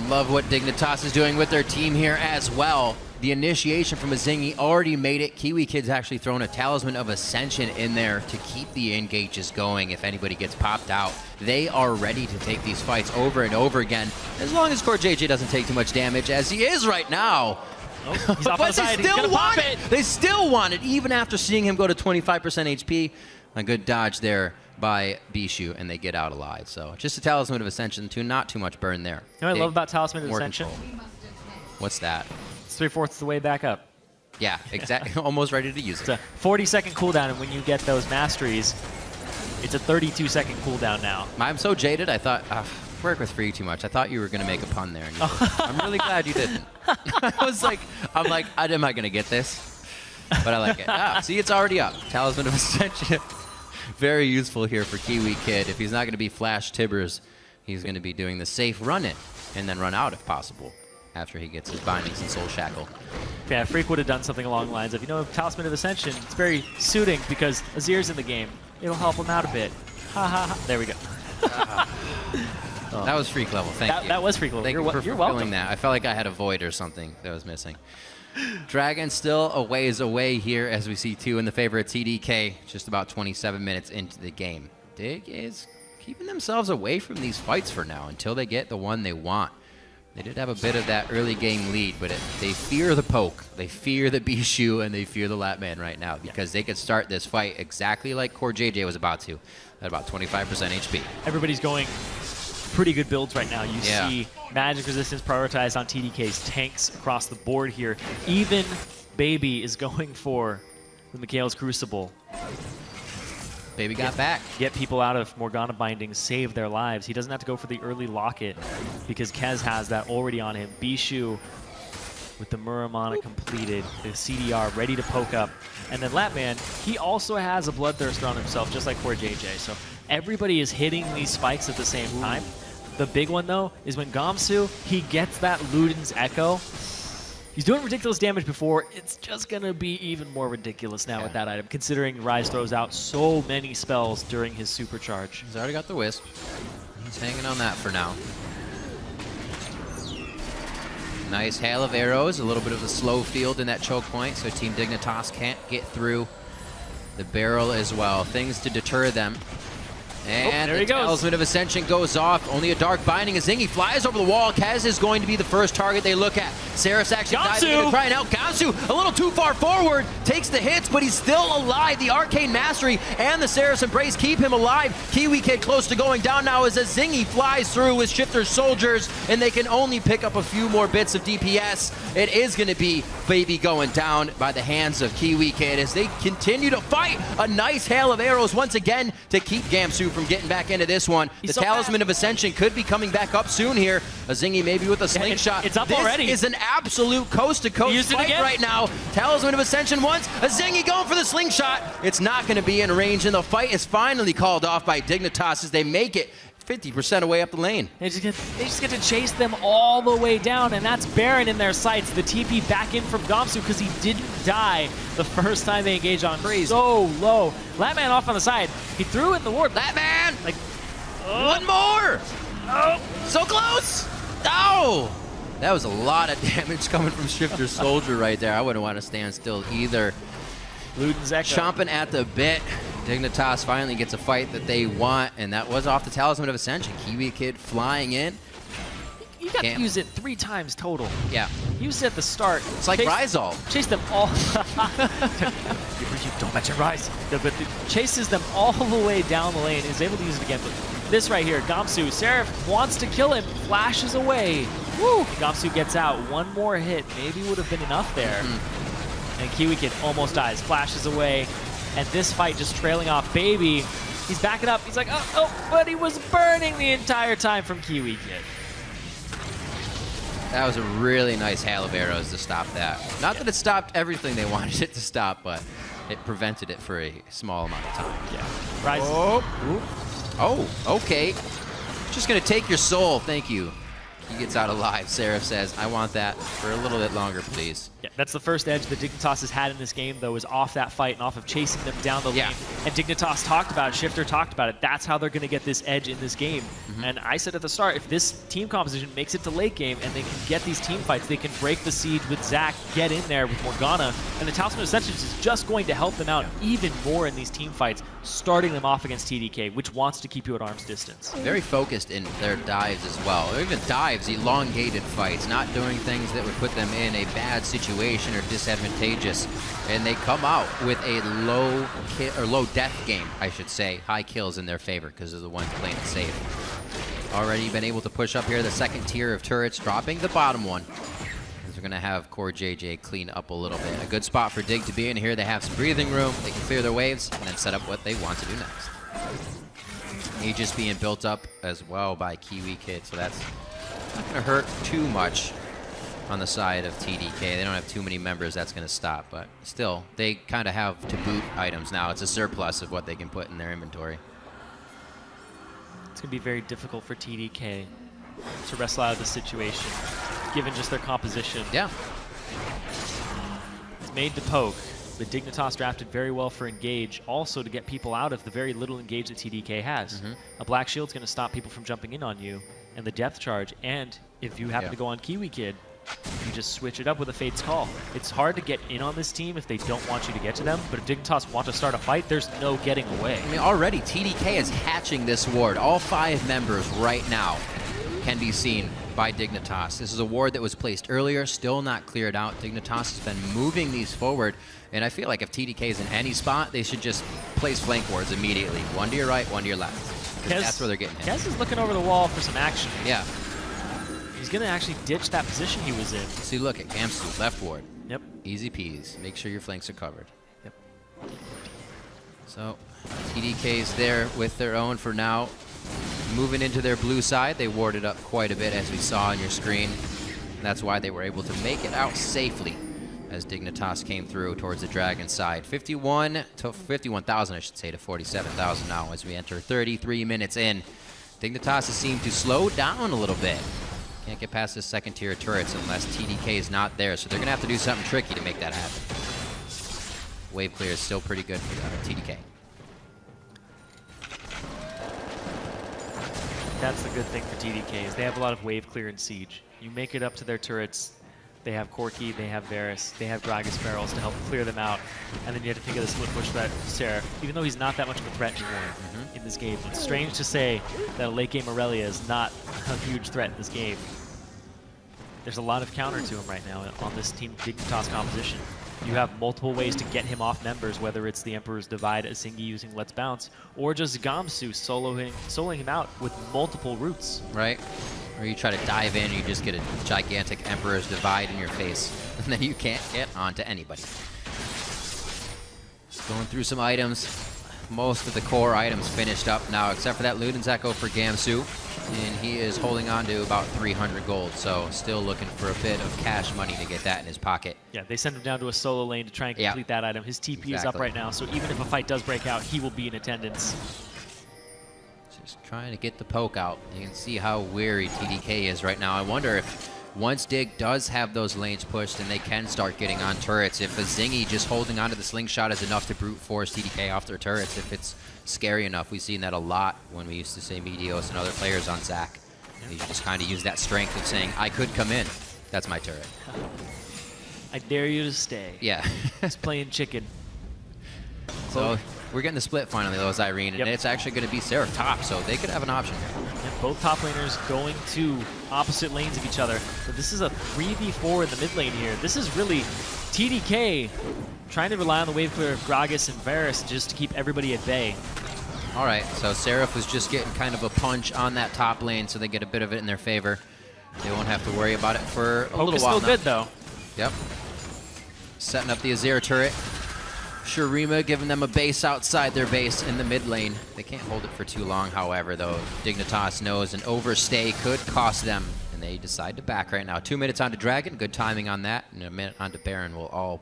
Love what Dignitas is doing with their team here as well. The initiation from a Zingy already made it. Kiwi Kid's actually thrown a Talisman of Ascension in there to keep the engages going if anybody gets popped out. They are ready to take these fights over and over again, as long as Core JJ doesn't take too much damage, as he is right now. Oh, he's off on the side. He's gonna pop it. They still want it, even after seeing him go to 25% HP. A good dodge there by Bishu, and they get out alive. So just a Talisman of Ascension, not too much burn there. You know what I love about Talisman of Ascension? What's that? It's 3/4 the way back up. Yeah, exactly. Almost ready to use it. It's a 40-second cooldown, and when you get those masteries, it's a 32-second cooldown now. I'm so jaded, I thought, work with Free too much. I thought you were going to make a pun there. And you I'm really glad you didn't. I'm like, am I going to get this? But I like it. See, it's already up. Talisman of Ascension. Very useful here for Kiwi Kid. If he's not going to be Flash Tibbers, he's going to be doing the safe run-in and then run out if possible, after he gets his bindings and Soul Shackle. Yeah, Freak would have done something along the lines of, Talisman of Ascension, it's very suiting because Azir's in the game. It'll help him out a bit. Ha ha ha. There we go. That was Freak level. Thank you. That was Freak level. Thank you for you're welcome. that. I felt like I had a void or something that was missing. Dragon still a ways away here as we see 2 in the favor of TDK, just about 27 minutes into the game. Dig is keeping themselves away from these fights for now until they get the one they want. They did have a bit of that early game lead, but they fear the poke, they fear the Bishu, and they fear the Lapman right now because they could start this fight exactly like Core JJ was about to, at about 25% HP. Everybody's going pretty good builds right now. You see magic resistance prioritized on TDK's tanks across the board here. Even Baby is going for the Mikhail's Crucible. Baby got back. Get people out of Morgana bindings, save their lives. He doesn't have to go for the early locket because Kez has that already on him. Bishu with the Muramana completed, the CDR ready to poke up. And then Lapman, he also has a Bloodthirster on himself, just like Core JJ. So everybody is hitting these spikes at the same time. The big one, though, is when Gamsu, he gets that Luden's Echo. He's doing ridiculous damage before. It's just going to be even more ridiculous now with that item, considering Rise throws out so many spells during his supercharge. He's already got the Wisp. He's hanging on that for now. Nice hail of arrows, a little bit of a slow field in that choke point, so Team Dignitas can't get through the barrel as well. Things to deter them. And the Talisman of Ascension goes off. Only a Dark Binding as Zingy flies over the wall. Kez is going to be the first target they look at. Seraph's actually diving in to try and out. Gamsu a little too far forward. Takes the hits, but he's still alive. The Arcane Mastery and the Seraph's Embrace keep him alive. Kiwi Kid close to going down now as Zingy flies through with Shifter's soldiers, and they can only pick up a few more bits of DPS. It is going to be Baby going down by the hands of Kiwi Kid as they continue to fight. A nice hail of arrows once again to keep Gamsu from getting back into this one. The Talisman of Ascension could be coming back up soon here. A Zingy maybe with a slingshot. It's up already. This is an absolute coast-to-coast fight right now. Talisman of Ascension once. A Zingy going for the slingshot. It's not going to be in range, and the fight is finally called off by Dignitas as they make it 50% away up the lane. They just get to chase them all the way down, and that's Baron in their sights. The TP back in from Gamsu because he didn't die the first time they engaged on so low. Latman off on the side. He threw in the ward. Latman! Like, one more! Oh, so close! Oh! That was a lot of damage coming from Shifter Soldier right there. I wouldn't want to stand still either. Luden's Echo. Chomping at the bit. Dignitas finally gets a fight that they want, and that was off the Talisman of Ascension. Kiwi Kid flying in. You got to use it 3 times total. Yeah. Use it at the start. It's like Rizal. Chase them all. Don't mention Rise. But chases them all the way down the lane. Is able to use it again. But this right here, Gamsu. Seraph wants to kill him. Flashes away. Woo! Gamsu gets out. One more hit. Maybe would have been enough there. And Kiwi Kid almost dies. Flashes away. And this fight just trailing off Baby. He's backing up. He's like, oh, but he was burning the entire time from Kiwi Kid. That was a really nice hail of arrows to stop that. Not that it stopped everything they wanted it to stop, but it prevented it for a small amount of time. Yeah. Rise. Oh, okay. Just gonna take your soul, thank you. He gets out alive. Seraph says, I want that for a little bit longer, please. Yeah, that's the first edge that Dignitas has had in this game, though, is off that fight and off of chasing them down the lane. And Dignitas talked about it, Shifter talked about it. That's how they're going to get this edge in this game. And I said at the start, if this team composition makes it to late game and they can get these team fights, they can break the siege with Zac, get in there with Morgana, and the Talisman of Ascension is just going to help them out even more in these team fights, starting them off against TDK, which wants to keep you at arm's distance. Very focused in their dives as well. Or even dives, elongated fights, not doing things that would put them in a bad situation or disadvantageous. And they come out with a low death game, I should say. High kills in their favor because they're the ones playing it safe. Already been able to push up here the second tier of turrets, dropping the bottom one. We're going to have Core JJ clean up a little bit. A good spot for Dig to be in here. They have some breathing room. They can clear their waves and then set up what they want to do next. Aegis being built up as well by Kiwi Kid, so that's not going to hurt too much on the side of TDK. They don't have too many members that's going to stop, but still, they kind of have to boot items now. It's a surplus of what they can put in their inventory. It's going to be very difficult for TDK to wrestle out of this situation, given just their composition. Yeah. It's made to poke, but Dignitas drafted very well for engage, also to get people out of the very little engage that TDK has. A Black Shield's going to stop people from jumping in on you, and the depth charge, and if you happen to go on Kiwi Kid, you just switch it up with a Fate's Call. It's hard to get in on this team if they don't want you to get to them, but if Dignitas want to start a fight, there's no getting away. I mean, already TDK is hatching this ward. All 5 members right now can be seen by Dignitas. This is a ward that was placed earlier, still not cleared out. Dignitas has been moving these forward, and I feel like if TDK is in any spot, they should just place flank wards immediately. One to your right, one to your left. That's where they're getting hit. Kez is looking over the wall for some action. Yeah. He's going to actually ditch that position he was in. See, look at Gamsu, left ward. Yep. Easy peas. Make sure your flanks are covered. Yep. So, TDK's there with their own for now. Moving into their blue side, they warded up quite a bit, as we saw on your screen. That's why they were able to make it out safely as Dignitas came through towards the Dragon side. 51 to 51,000, I should say, to 47,000 now as we enter 33 minutes in. Dignitas has seemed to slow down a little bit. Can't get past this second tier of turrets unless TDK is not there, so they're going to have to do something tricky to make that happen. Wave clear is still pretty good for TDK. That's the good thing for TDK, is they have a lot of wave clear and siege. You make it up to their turrets, they have Corki, they have Varus, they have Gragas barrels to help clear them out, and then you have to think of the split push threat Seraph, even though he's not that much of a threat anymore in this game. It's strange to say that a late game Aurelia is not a huge threat in this game. There's a lot of counter to him right now on this Team Dignitas composition. You have multiple ways to get him off members, whether it's the Emperor's Divide, Asingi using Let's Bounce, or just Gamsu soloing him out with multiple routes. Right. Or you try to dive in, you just get a gigantic Emperor's Divide in your face, and then you can't get onto anybody. Going through some items. Most of the core items finished up now, except for that Luden's Echo for Gamsu. And he is holding on to about 300 gold, so still looking for a bit of cash money to get that in his pocket. Yeah, they send him down to a solo lane to try and complete that item. His TP is up right now, so even if a fight does break out, he will be in attendance. So Just trying to get the poke out. You can see how weary TDK is right now. I wonder if once Dig does have those lanes pushed and they can start getting on turrets, if a Zingy just holding onto the slingshot is enough to brute force TDK off their turrets, if it's scary enough. We've seen that a lot when we used to say Meteos and other players on Zac. You just kind of use that strength of saying, I could come in. That's my turret. I dare you to stay. Yeah. He's playing chicken. So we're getting the split finally, though, as Irene, and it's actually going to be Seraph top, so they could have an option here. And both top laners going to opposite lanes of each other. But this is a 3v4 in the mid lane here. This is really TDK trying to rely on the wave clear of Gragas and Varus just to keep everybody at bay. All right, so Seraph was just getting kind of a punch on that top lane, so they get a bit of it in their favor. They won't have to worry about it for a little while still good, though. Yep. Setting up the Azir turret. Shurima giving them a base outside their base in the mid lane. They can't hold it for too long, however, though. Dignitas knows an overstay could cost them, and they decide to back right now. 2 minutes onto Dragon, good timing on that, and a minute onto Baron will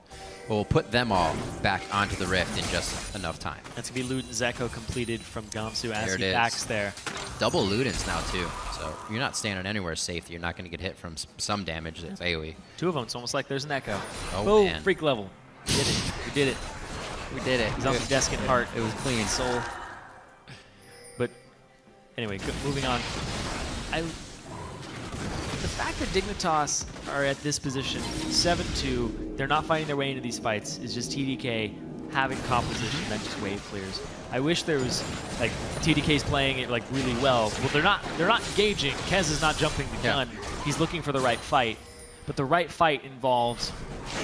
put them all back onto the Rift in just enough time. That's going to be Luden's Echo completed from Gamsu as he backs there. Double Ludens now, too, so you're not standing anywhere safe. You're not going to get hit from some damage that's AoE. 2 of them, it's almost like there's an Echo. Oh, man. Freak level. We did it. We did it. We did it. He's on the desk and heart. It was clean. Soul. But anyway, moving on. The fact that Dignitas are at this position, 7-2, they're not fighting their way into these fights, is just TDK having composition that just wave clears. I wish there was, like, TDK's playing it like really well. Well, they're not engaging. Kez is not jumping the gun. He's looking for the right fight. But the right fight involves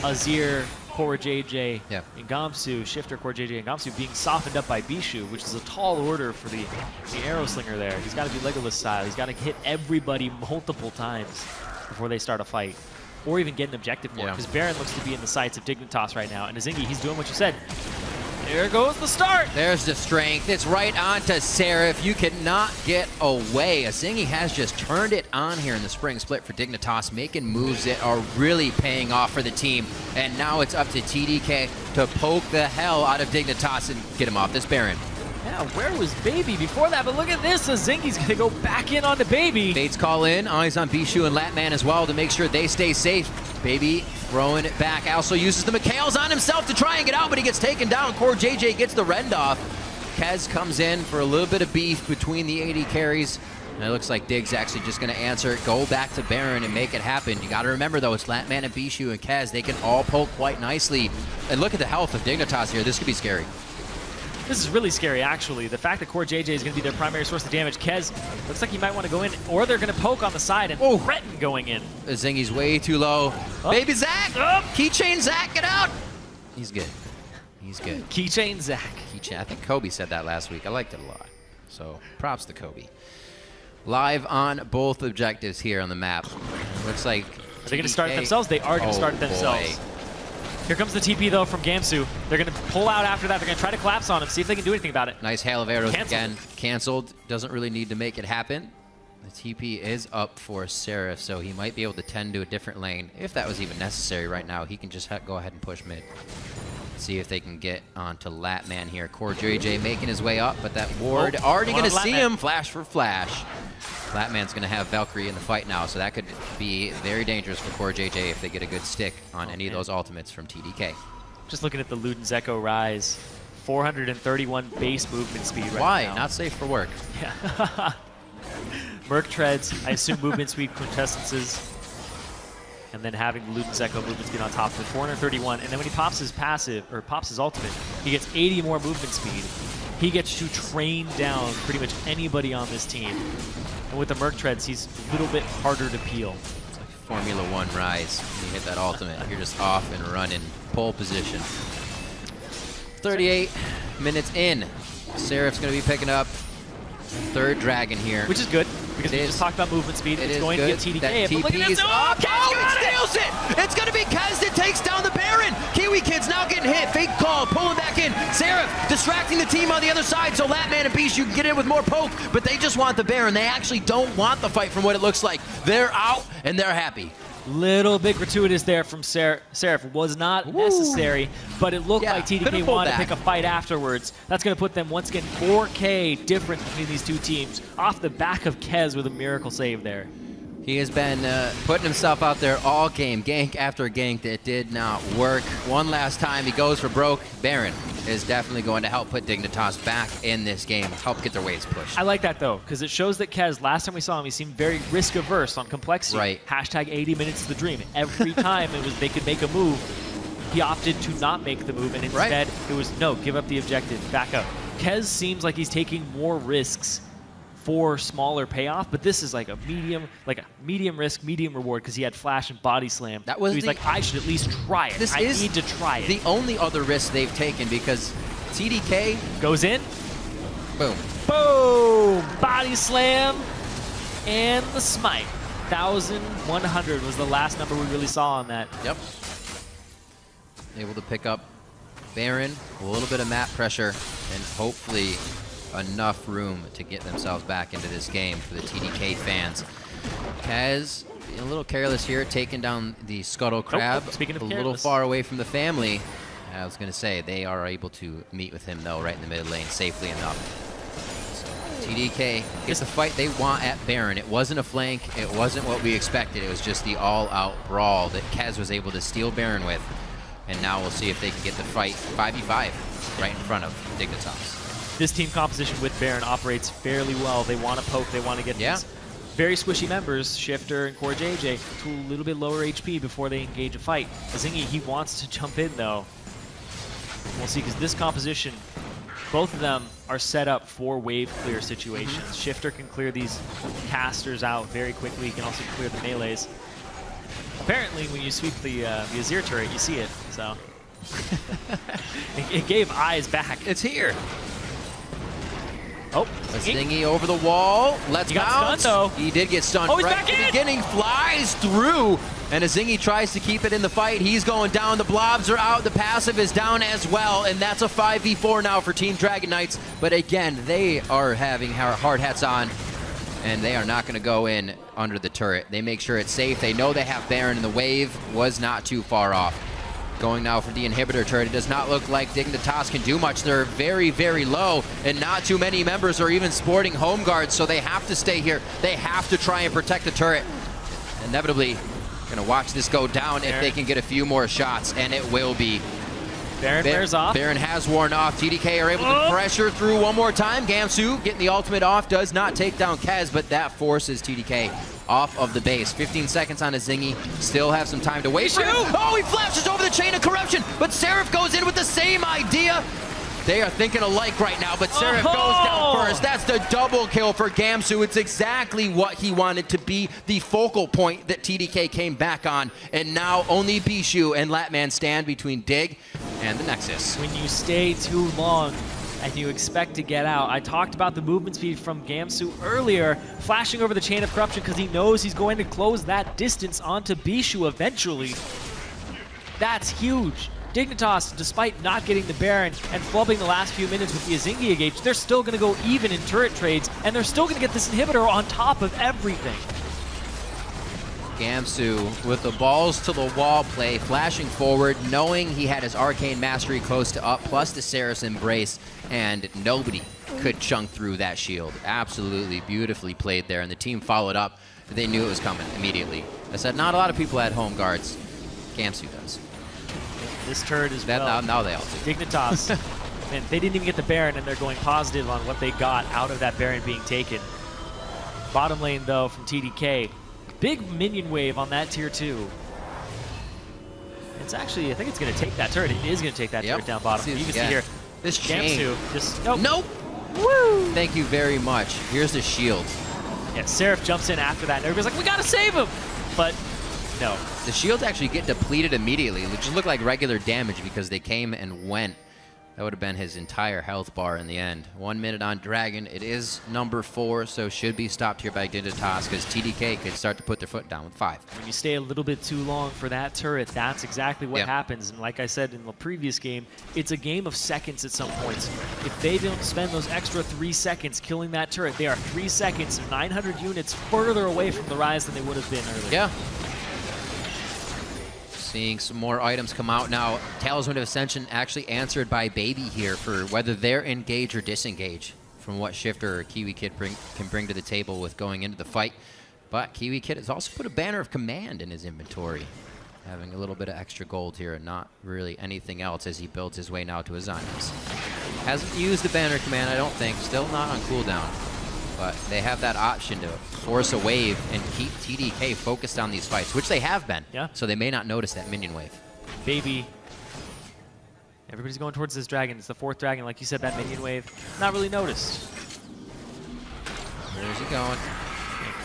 Azir, Core JJ, and Gamsu, Shifter, Core JJ, and Gamsu being softened up by Bishu, which is a tall order for the arrow slinger there. He's got to be Legolas style. He's got to hit everybody multiple times before they start a fight, or even get an objective for it, because Baron looks to be in the sights of Dignitas right now. And Zingy, he's doing what you said. There goes the start. There's the strength. It's right on to Seraph. You cannot get away. Zingy has just turned it on here in the spring split for Dignitas, making moves that are really paying off for the team. And now it's up to TDK to poke the hell out of Dignitas and get him off this Baron. Yeah, where was Baby before that? But look at this. Zingy's going to go back in on the Baby. Fates call in. Eyes on Bishu and Latman as well to make sure they stay safe. Baby throwing it back. Also uses the Mikhails on himself to try and get out, but he gets taken down. Core JJ gets the rend off. Kez comes in for a little bit of beef between the AD carries. And it looks like Dig's actually just going to answer it, go back to Baron and make it happen. You got to remember, though, it's Latman and Bishu and Kez. They can all poke quite nicely. And look at the health of Dignitas here. This could be scary. This is really scary, actually. The fact that Core JJ is going to be their primary source of damage. Kez looks like he might want to go in, or they're going to poke on the side and threaten going in. Zingy's way too low. Baby Zac! Keychain Zac, get out! He's good. He's good. Keychain Zac. Keychain. I think Kobe said that last week. I liked it a lot. So props to Kobe. Live on both objectives here on the map. Looks like... Are they going to start it themselves? They are going to start it themselves. Here comes the TP, though, from Gamsu. They're going to pull out after that. They're going to try to collapse on him, see if they can do anything about it. Nice hail of arrows again. Canceled. Doesn't really need to make it happen. The TP is up for Seraph, so he might be able to tend to a different lane. If that was even necessary right now, he can just go ahead and push mid. See if they can get onto Latman here. Core JJ making his way up, but that ward already going to see him. Flash for flash. Latman's going to have Valkyrie in the fight now, so that could be very dangerous for Core JJ if they get a good stick on any of those ultimates from TDK. Just looking at the Luden's Echo Rise, 431 base movement speed right now. Why? Not safe for work. Yeah. Merc treads, I assume movement speed quintessences, and then having the Luden's Echo movement speed on top for 431, and then when he pops his passive, or pops his ultimate, he gets 80 more movement speed. He gets to train down pretty much anybody on this team. And with the Merc treads, he's a little bit harder to peel. It's like Formula 1 Rise. When you hit that ultimate, you're just off and running. Pole position. 38 minutes in. Seraph's going to be picking up third dragon here. Which is good, because we just talked about movement speed. It's going to get TDK. That TP is up. Oh, he steals it! It's going to be Kez that takes down the Baron. Kiwi Kid's now getting hit. Fake call, pulling back in. Seraph distracting the team on the other side, so Latman and Bishu can get in with more poke, but they just want the Baron. They actually don't want the fight from what it looks like. They're out, and they're happy. Little bit gratuitous there from Seraph. Was not necessary, but it looked like TDK wanted to pick a fight afterwards. That's going to put them, once again, 4K difference between these two teams off the back of Kez with a miracle save there. He has been putting himself out there all game, gank after gank. That did not work. One last time, he goes for broke. Baron is definitely going to help put Dignitas back in this game, help get their waves pushed. I like that, though, because it shows that Kez, last time we saw him, he seemed very risk-averse on complexity. Right. Hashtag 80 minutes to the dream. Every time they could make a move, he opted to not make the move, and instead it was, no, give up the objective, back up. Kez seems like he's taking more risks for smaller payoff, but this is like a medium risk, medium reward, because he had flash and body slam. That was so he's like, I should at least try it. I need to try it. The only other risk they've taken, because TDK goes in, boom, boom, body slam, and the smite. 1,100 was the last number we really saw on that. Yep. Able to pick up Baron, a little bit of map pressure, and hopefully enough room to get themselves back into this game for the TDK fans. Kez being a little careless here, taking down the Scuttle Crab. Speaking of a little far away from the family. I was going to say, they are able to meet with him, though, right in the mid lane safely enough. So TDK gets the fight they want at Baron. It wasn't a flank. It wasn't what we expected. It was just the all-out brawl that Kez was able to steal Baron with. And now we'll see if they can get the fight 5v5 right in front of Dignitas. This team composition with Baron operates fairly well. They want to poke. They want to get these very squishy members, Shifter and Core JJ, to a little bit lower HP before they engage a fight. Zingy, he wants to jump in, though. We'll see, because this composition, both of them are set up for wave clear situations. Shifter can clear these casters out very quickly. He can also clear the melees. Apparently, when you sweep the Azir turret, you see it, so. It gave eyes back. It's here. Oh, Zingy over the wall. Let's bounce. Stunned, though. He did get stunned right at the beginning. Flies through. And Zingy tries to keep it in the fight. He's going down. The blobs are out. The passive is down as well. And that's a 5v4 now for Team Dragon Knights. But again, they are having hard hats on. And they are not going to go in under the turret. They make sure it's safe. They know they have Baron, and the wave was not too far off. Going now for the inhibitor turret. It does not look like Dignitas can do much. They're very, very low, and not too many members are even sporting home guards, so they have to stay here. They have to try and protect the turret. Inevitably, going to watch this go down if they can get a few more shots, and it will be. Baron wears off. Baron has worn off. TDK are able to pressure through one more time. Gamsu getting the ultimate off, does not take down Kez, but that forces TDK off of the base. 15 seconds on a Zingy. Still have some time to wait for him. Oh, he flashes over the chain of corruption, but Seraph goes in with the same idea. They are thinking alike right now, but Seraph goes down first. That's the double kill for Gamsu. It's exactly what he wanted to be, the focal point that TDK came back on. And now only Bishu and Latman stand between Dig and the Nexus. When you stay too long and you expect to get out, I talked about the movement speed from Gamsu earlier, flashing over the chain of corruption because he knows he's going to close that distance onto Bishu eventually. That's huge. Dignitas, despite not getting the Baron and flubbing the last few minutes with the Azingia engage, they're still going to go even in turret trades, and they're still going to get this inhibitor on top of everything. Gamsu with the balls to the wall play, flashing forward, knowing he had his Arcane Mastery close to up, plus the Saris Embrace, and nobody could chunk through that shield. Absolutely beautifully played there, and the team followed up. They knew it was coming immediately. I said not a lot of people had home guards. Gamsu does. This turret is now they all do. Dignitas, and they didn't even get the Baron, and they're going positive on what they got out of that Baron being taken. Bottom lane, though, from TDK. Big minion wave on that tier 2. It's actually, I think it's going to take that turret. It is going to take that turret down bottom. You can see here, this chain. Just, nope. Woo! Thank you very much. Here's the shield. Yeah, Seraph jumps in after that, and everybody's like, we got to save him! But no. The shields actually get depleted immediately, which just looked like regular damage because they came and went. That would have been his entire health bar in the end. 1 minute on Dragon. It is number 4, so should be stopped here by Dignitas because TDK could start to put their foot down with 5. When you stay a little bit too long for that turret, that's exactly what happens. And like I said in the previous game, it's a game of seconds at some points. If they don't spend those extra 3 seconds killing that turret, they are 3 seconds, 900 units further away from the rise than they would have been earlier. Yeah. Seeing some more items come out now. Talisman of Ascension actually answered by Baby here for whether they're engage or disengage from what Shifter or Kiwi Kid can bring to the table with going into the fight. But Kiwi Kid has also put a Banner of Command in his inventory, having a little bit of extra gold here and not really anything else as he builds his way now to his items. Hasn't used the Banner Command, I don't think. Still not on cooldown. But they have that option to force a wave and keep TDK focused on these fights, which they have been. Yeah. So they may not notice that minion wave. Baby. Everybody's going towards this dragon. It's the 4th dragon. Like you said, that minion wave, not really noticed. Where's he going?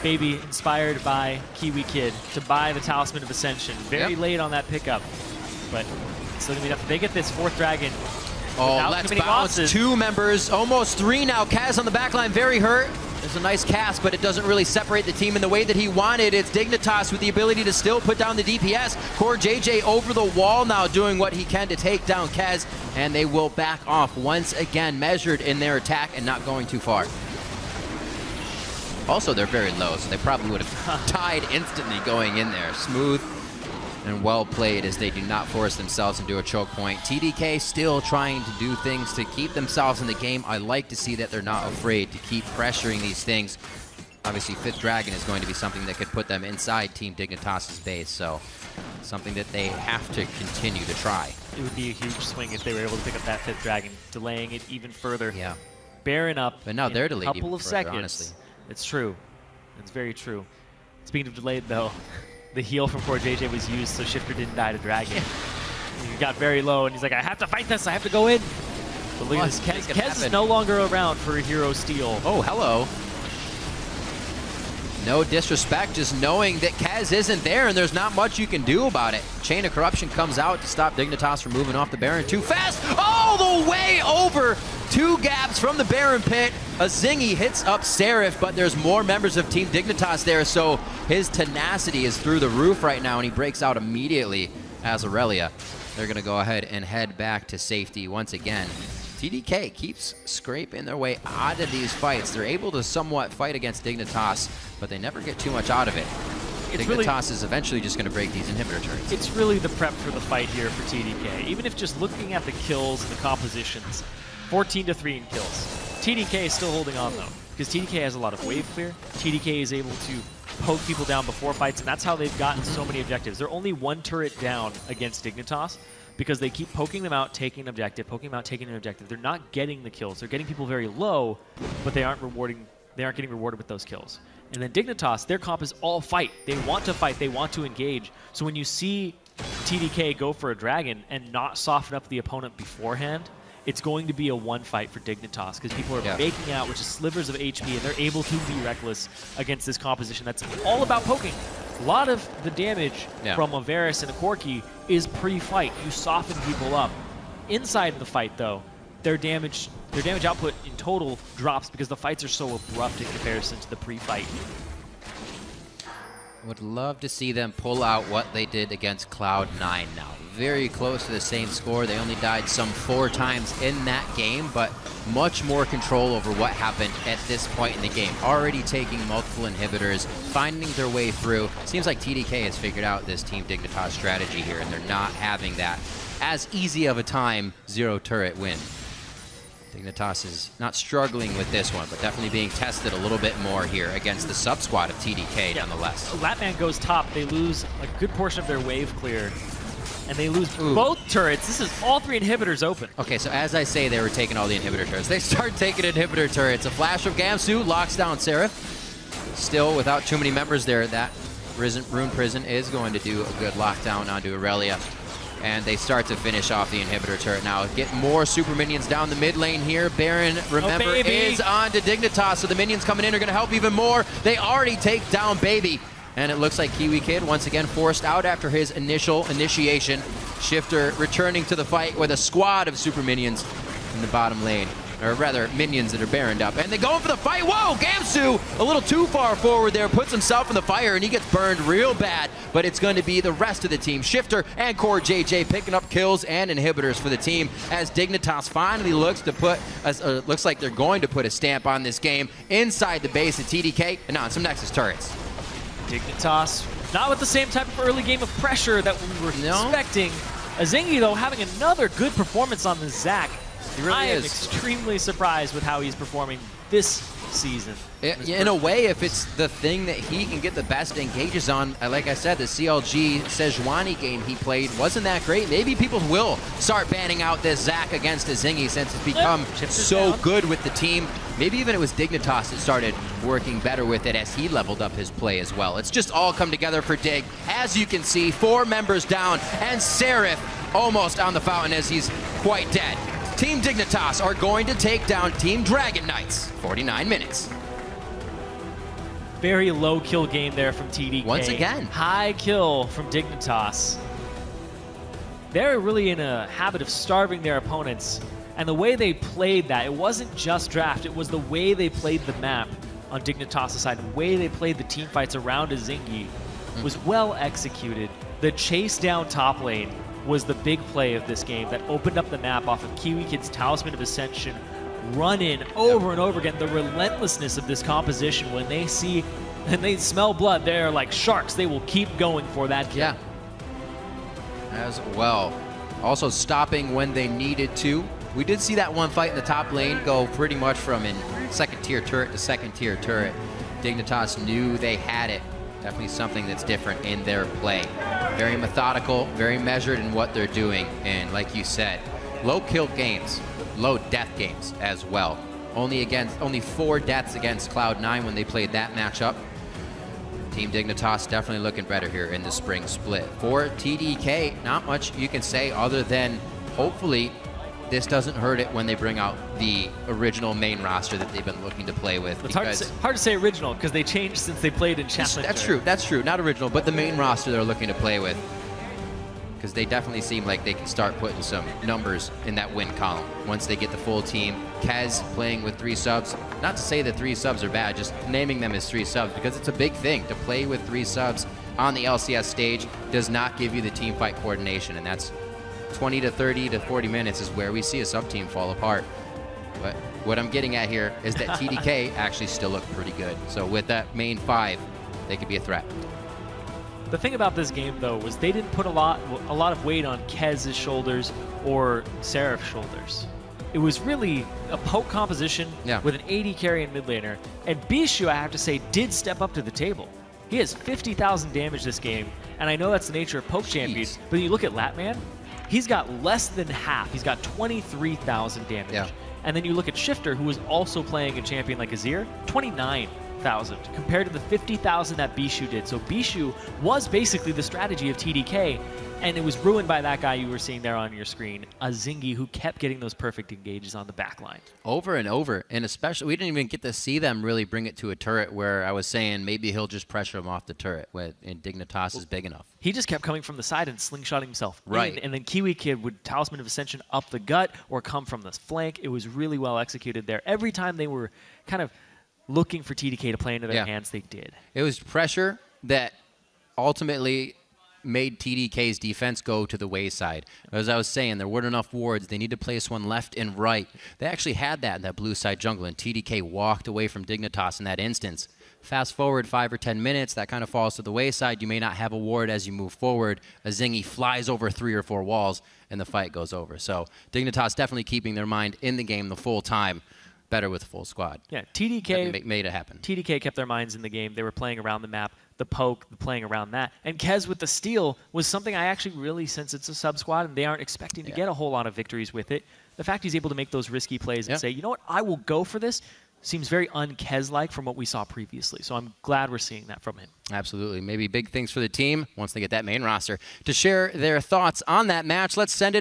Baby inspired by Kiwi Kid to buy the Talisman of Ascension. Very late on that pickup, but still gonna be enough. They get this 4th dragon. Oh, let's bounce. 2 members, almost 3 now. Kaz on the back line, very hurt. There's a nice cast, but it doesn't really separate the team in the way that he wanted. It's Dignitas with the ability to still put down the DPS. Core JJ over the wall now doing what he can to take down Kaz, and they will back off once again, measured in their attack and not going too far. Also, they're very low, so they probably would have tied instantly going in there. Smooth and well played as they do not force themselves into a choke point. TDK still trying to do things to keep themselves in the game. I like to see that they're not afraid to keep pressuring these things. Obviously, 5th Dragon is going to be something that could put them inside Team Dignitas' base, so something that they have to continue to try. It would be a huge swing if they were able to pick up that 5th Dragon, delaying it even further. Yeah. Baron up but now they're delayed a couple of further, seconds. Honestly. It's true. It's very true. Speaking of delayed, though, the heal from Core JJ was used so Shifter didn't die to Dragon. He got very low, and he's like, I have to fight this. I have to go in. But look at this. Kez is no longer around for a hero steal. Oh, hello. No disrespect, just knowing that Kez isn't there and there's not much you can do about it. Chain of Corruption comes out to stop Dignitas from moving off the Baron too fast. All the way over. 2 gaps from the Baron pit. A Zingy hits up Seraph, but there's more members of Team Dignitas there, so his tenacity is through the roof right now, and he breaks out immediately as Aurelia. They're going to go ahead and head back to safety once again. TDK keeps scraping their way out of these fights. They're able to somewhat fight against Dignitas, but they never get too much out of it. Dignitas is eventually just going to break these inhibitor turrets. It's really the prep for the fight here for TDK. Even if just looking at the kills and the compositions, 14-3 in kills. TDK is still holding on, though, because TDK has a lot of wave clear. TDK is able to poke people down before fights, and that's how they've gotten so many objectives. They're only 1 turret down against Dignitas because they keep poking them out, taking an objective, poking them out, taking an objective. They're not getting the kills. They're getting people very low, but they aren't getting rewarded with those kills. And then Dignitas, their comp is all fight. They want to fight. They want to engage. So when you see TDK go for a dragon and not soften up the opponent beforehand, it's going to be a 1 fight for Dignitas because people are making out with just slivers of HP, and they're able to be reckless against this composition that's all about poking. A lot of the damage from a Varus and a Corki is pre-fight. You soften people up. Inside the fight, though, their damage output in total drops because the fights are so abrupt in comparison to the pre-fight. Would love to see them pull out what they did against Cloud9 now. Very close to the same score. They only died some 4 times in that game, but much more control over what happened at this point in the game. Already taking multiple inhibitors, finding their way through. Seems like TDK has figured out this Team Dignitas strategy here, and they're not having that as easy of a time 0 turret win. Dignitas is not struggling with this one, but definitely being tested a little bit more here against the sub-squad of TDK nonetheless. Latman goes top. They lose a good portion of their wave clear, and they lose both turrets. This is all 3 inhibitors open. Okay, so as I say, they were taking all the inhibitor turrets. They start taking inhibitor turrets. A flash of Gamsu locks down Seraph. Still, without too many members there, that Rune Prison is going to do a good lockdown onto Aurelia. And they start to finish off the inhibitor turret now. Get more super minions down the mid lane here. Baron, remember, is on to Dignitas, so the minions coming in are going to help even more. They already take down Baby. And it looks like Kiwi Kid once again forced out after his initial initiation. Shifter returning to the fight with a squad of super minions in the bottom lane. Or rather, minions that are baroned up. And they going for the fight. Whoa, Gamsu a little too far forward there. Puts himself in the fire, and he gets burned real bad. But it's going to be the rest of the team. Shifter and Core JJ picking up kills and inhibitors for the team as Dignitas finally looks to put, looks like they're going to put a stamp on this game inside the base of TDK and on some Nexus turrets. Dignitas Not with the same type of early game of pressure that we were expecting. Azingi, though, having another good performance on the Zac. I am extremely surprised with how he's performing this season. In a way, if it's the thing that he can get the best engages on, like I said, the CLG Sejuani game he played wasn't that great. Maybe people will start banning out this Zac against Azingi since it's become so good with the team. Maybe even it was Dignitas that started working better with it as he leveled up his play as well. It's just all come together for Dig. As you can see, 4 members down, and Seraph almost on the fountain as he's quite dead. Team Dignitas are going to take down Team Dragon Knights. 49 minutes. Very low kill game there from TDK. Once again. High kill from Dignitas. They're really in a habit of starving their opponents. And the way they played that, it wasn't just draft, it was the way they played the map on Dignitas' side. The way they played the team fights around Azingi was well executed. The chase down top lane was the big play of this game that opened up the map off of Kiwi Kid's Talisman of Ascension, run in over and over again. The relentlessness of this composition, when they see and they smell blood, they're like sharks. They will keep going for that kill. Yeah, as well. Also stopping when they needed to. We did see that one fight in the top lane go pretty much from in second tier turret to second tier turret. Dignitas knew they had it. Definitely something that's different in their play. Very methodical, very measured in what they're doing. And like you said, low kill games, low death games as well. Only 4 deaths against Cloud9 when they played that matchup. Team Dignitas definitely looking better here in the spring split. For TDK, not much you can say other than hopefully this doesn't hurt it when they bring out the original main roster that they've been looking to play with. It's hard to say original because they changed since they played in Challenger. That's true. Not original, but the main roster they're looking to play with. Because they definitely seem like they can start putting some numbers in that win column once they get the full team. Kez playing with 3 subs. Not to say that 3 subs are bad, just naming them as 3 subs because it's a big thing. To play with 3 subs on the LCS stage does not give you the team fight coordination, and that's 20 to 30 to 40 minutes is where we see a sub-team fall apart. But what I'm getting at here is that TDK actually still look pretty good. So with that main 5, they could be a threat. The thing about this game, though, was they didn't put a lot of weight on Kez's shoulders or Seraph's shoulders. It was really a poke composition with an AD carry and mid laner. And Bishu, I have to say, did step up to the table. He has 50,000 damage this game, and I know that's the nature of poke champions, but you look at Latman, he's got less than half. He's got 23,000 damage. Yeah. And then you look at Shifter, who was also playing a champion like Azir, 29,000 compared to the 50,000 that Bishu did. So Bishu was basically the strategy of TDK, and it was ruined by that guy you were seeing there on your screen, Azingi, who kept getting those perfect engages on the back line. Over and over, and especially, we didn't even get to see them really bring it to a turret where I was saying maybe he'll just pressure him off the turret, and Dignitas is big enough. He just kept coming from the side and slingshotting himself in, and then Kiwi Kid would Talisman of Ascension up the gut or come from the flank. It was really well executed there. Every time they were kind of looking for TDK to play into their hands, they did. It was pressure that ultimately made TDK's defense go to the wayside. As I was saying, there weren't enough wards. They need to place one left and right. They actually had that in that blue side jungle, and TDK walked away from Dignitas in that instance. Fast forward 5 or 10 minutes, that kind of falls to the wayside. You may not have a ward as you move forward. Azingi flies over 3 or 4 walls, and the fight goes over. So Dignitas definitely keeping their mind in the game the full time. Better with a full squad. Yeah, TDK made it happen. TDK kept their minds in the game. They were playing around the map, the poke, the playing around that. And Kez with the steal was something I actually really, since it's a sub squad and they aren't expecting to get a whole lot of victories with it, the fact he's able to make those risky plays and say, you know what, I will go for this, seems very un-Kez-like from what we saw previously. So I'm glad we're seeing that from him. Absolutely. Maybe big things for the team once they get that main roster. To share their thoughts on that match, let's send it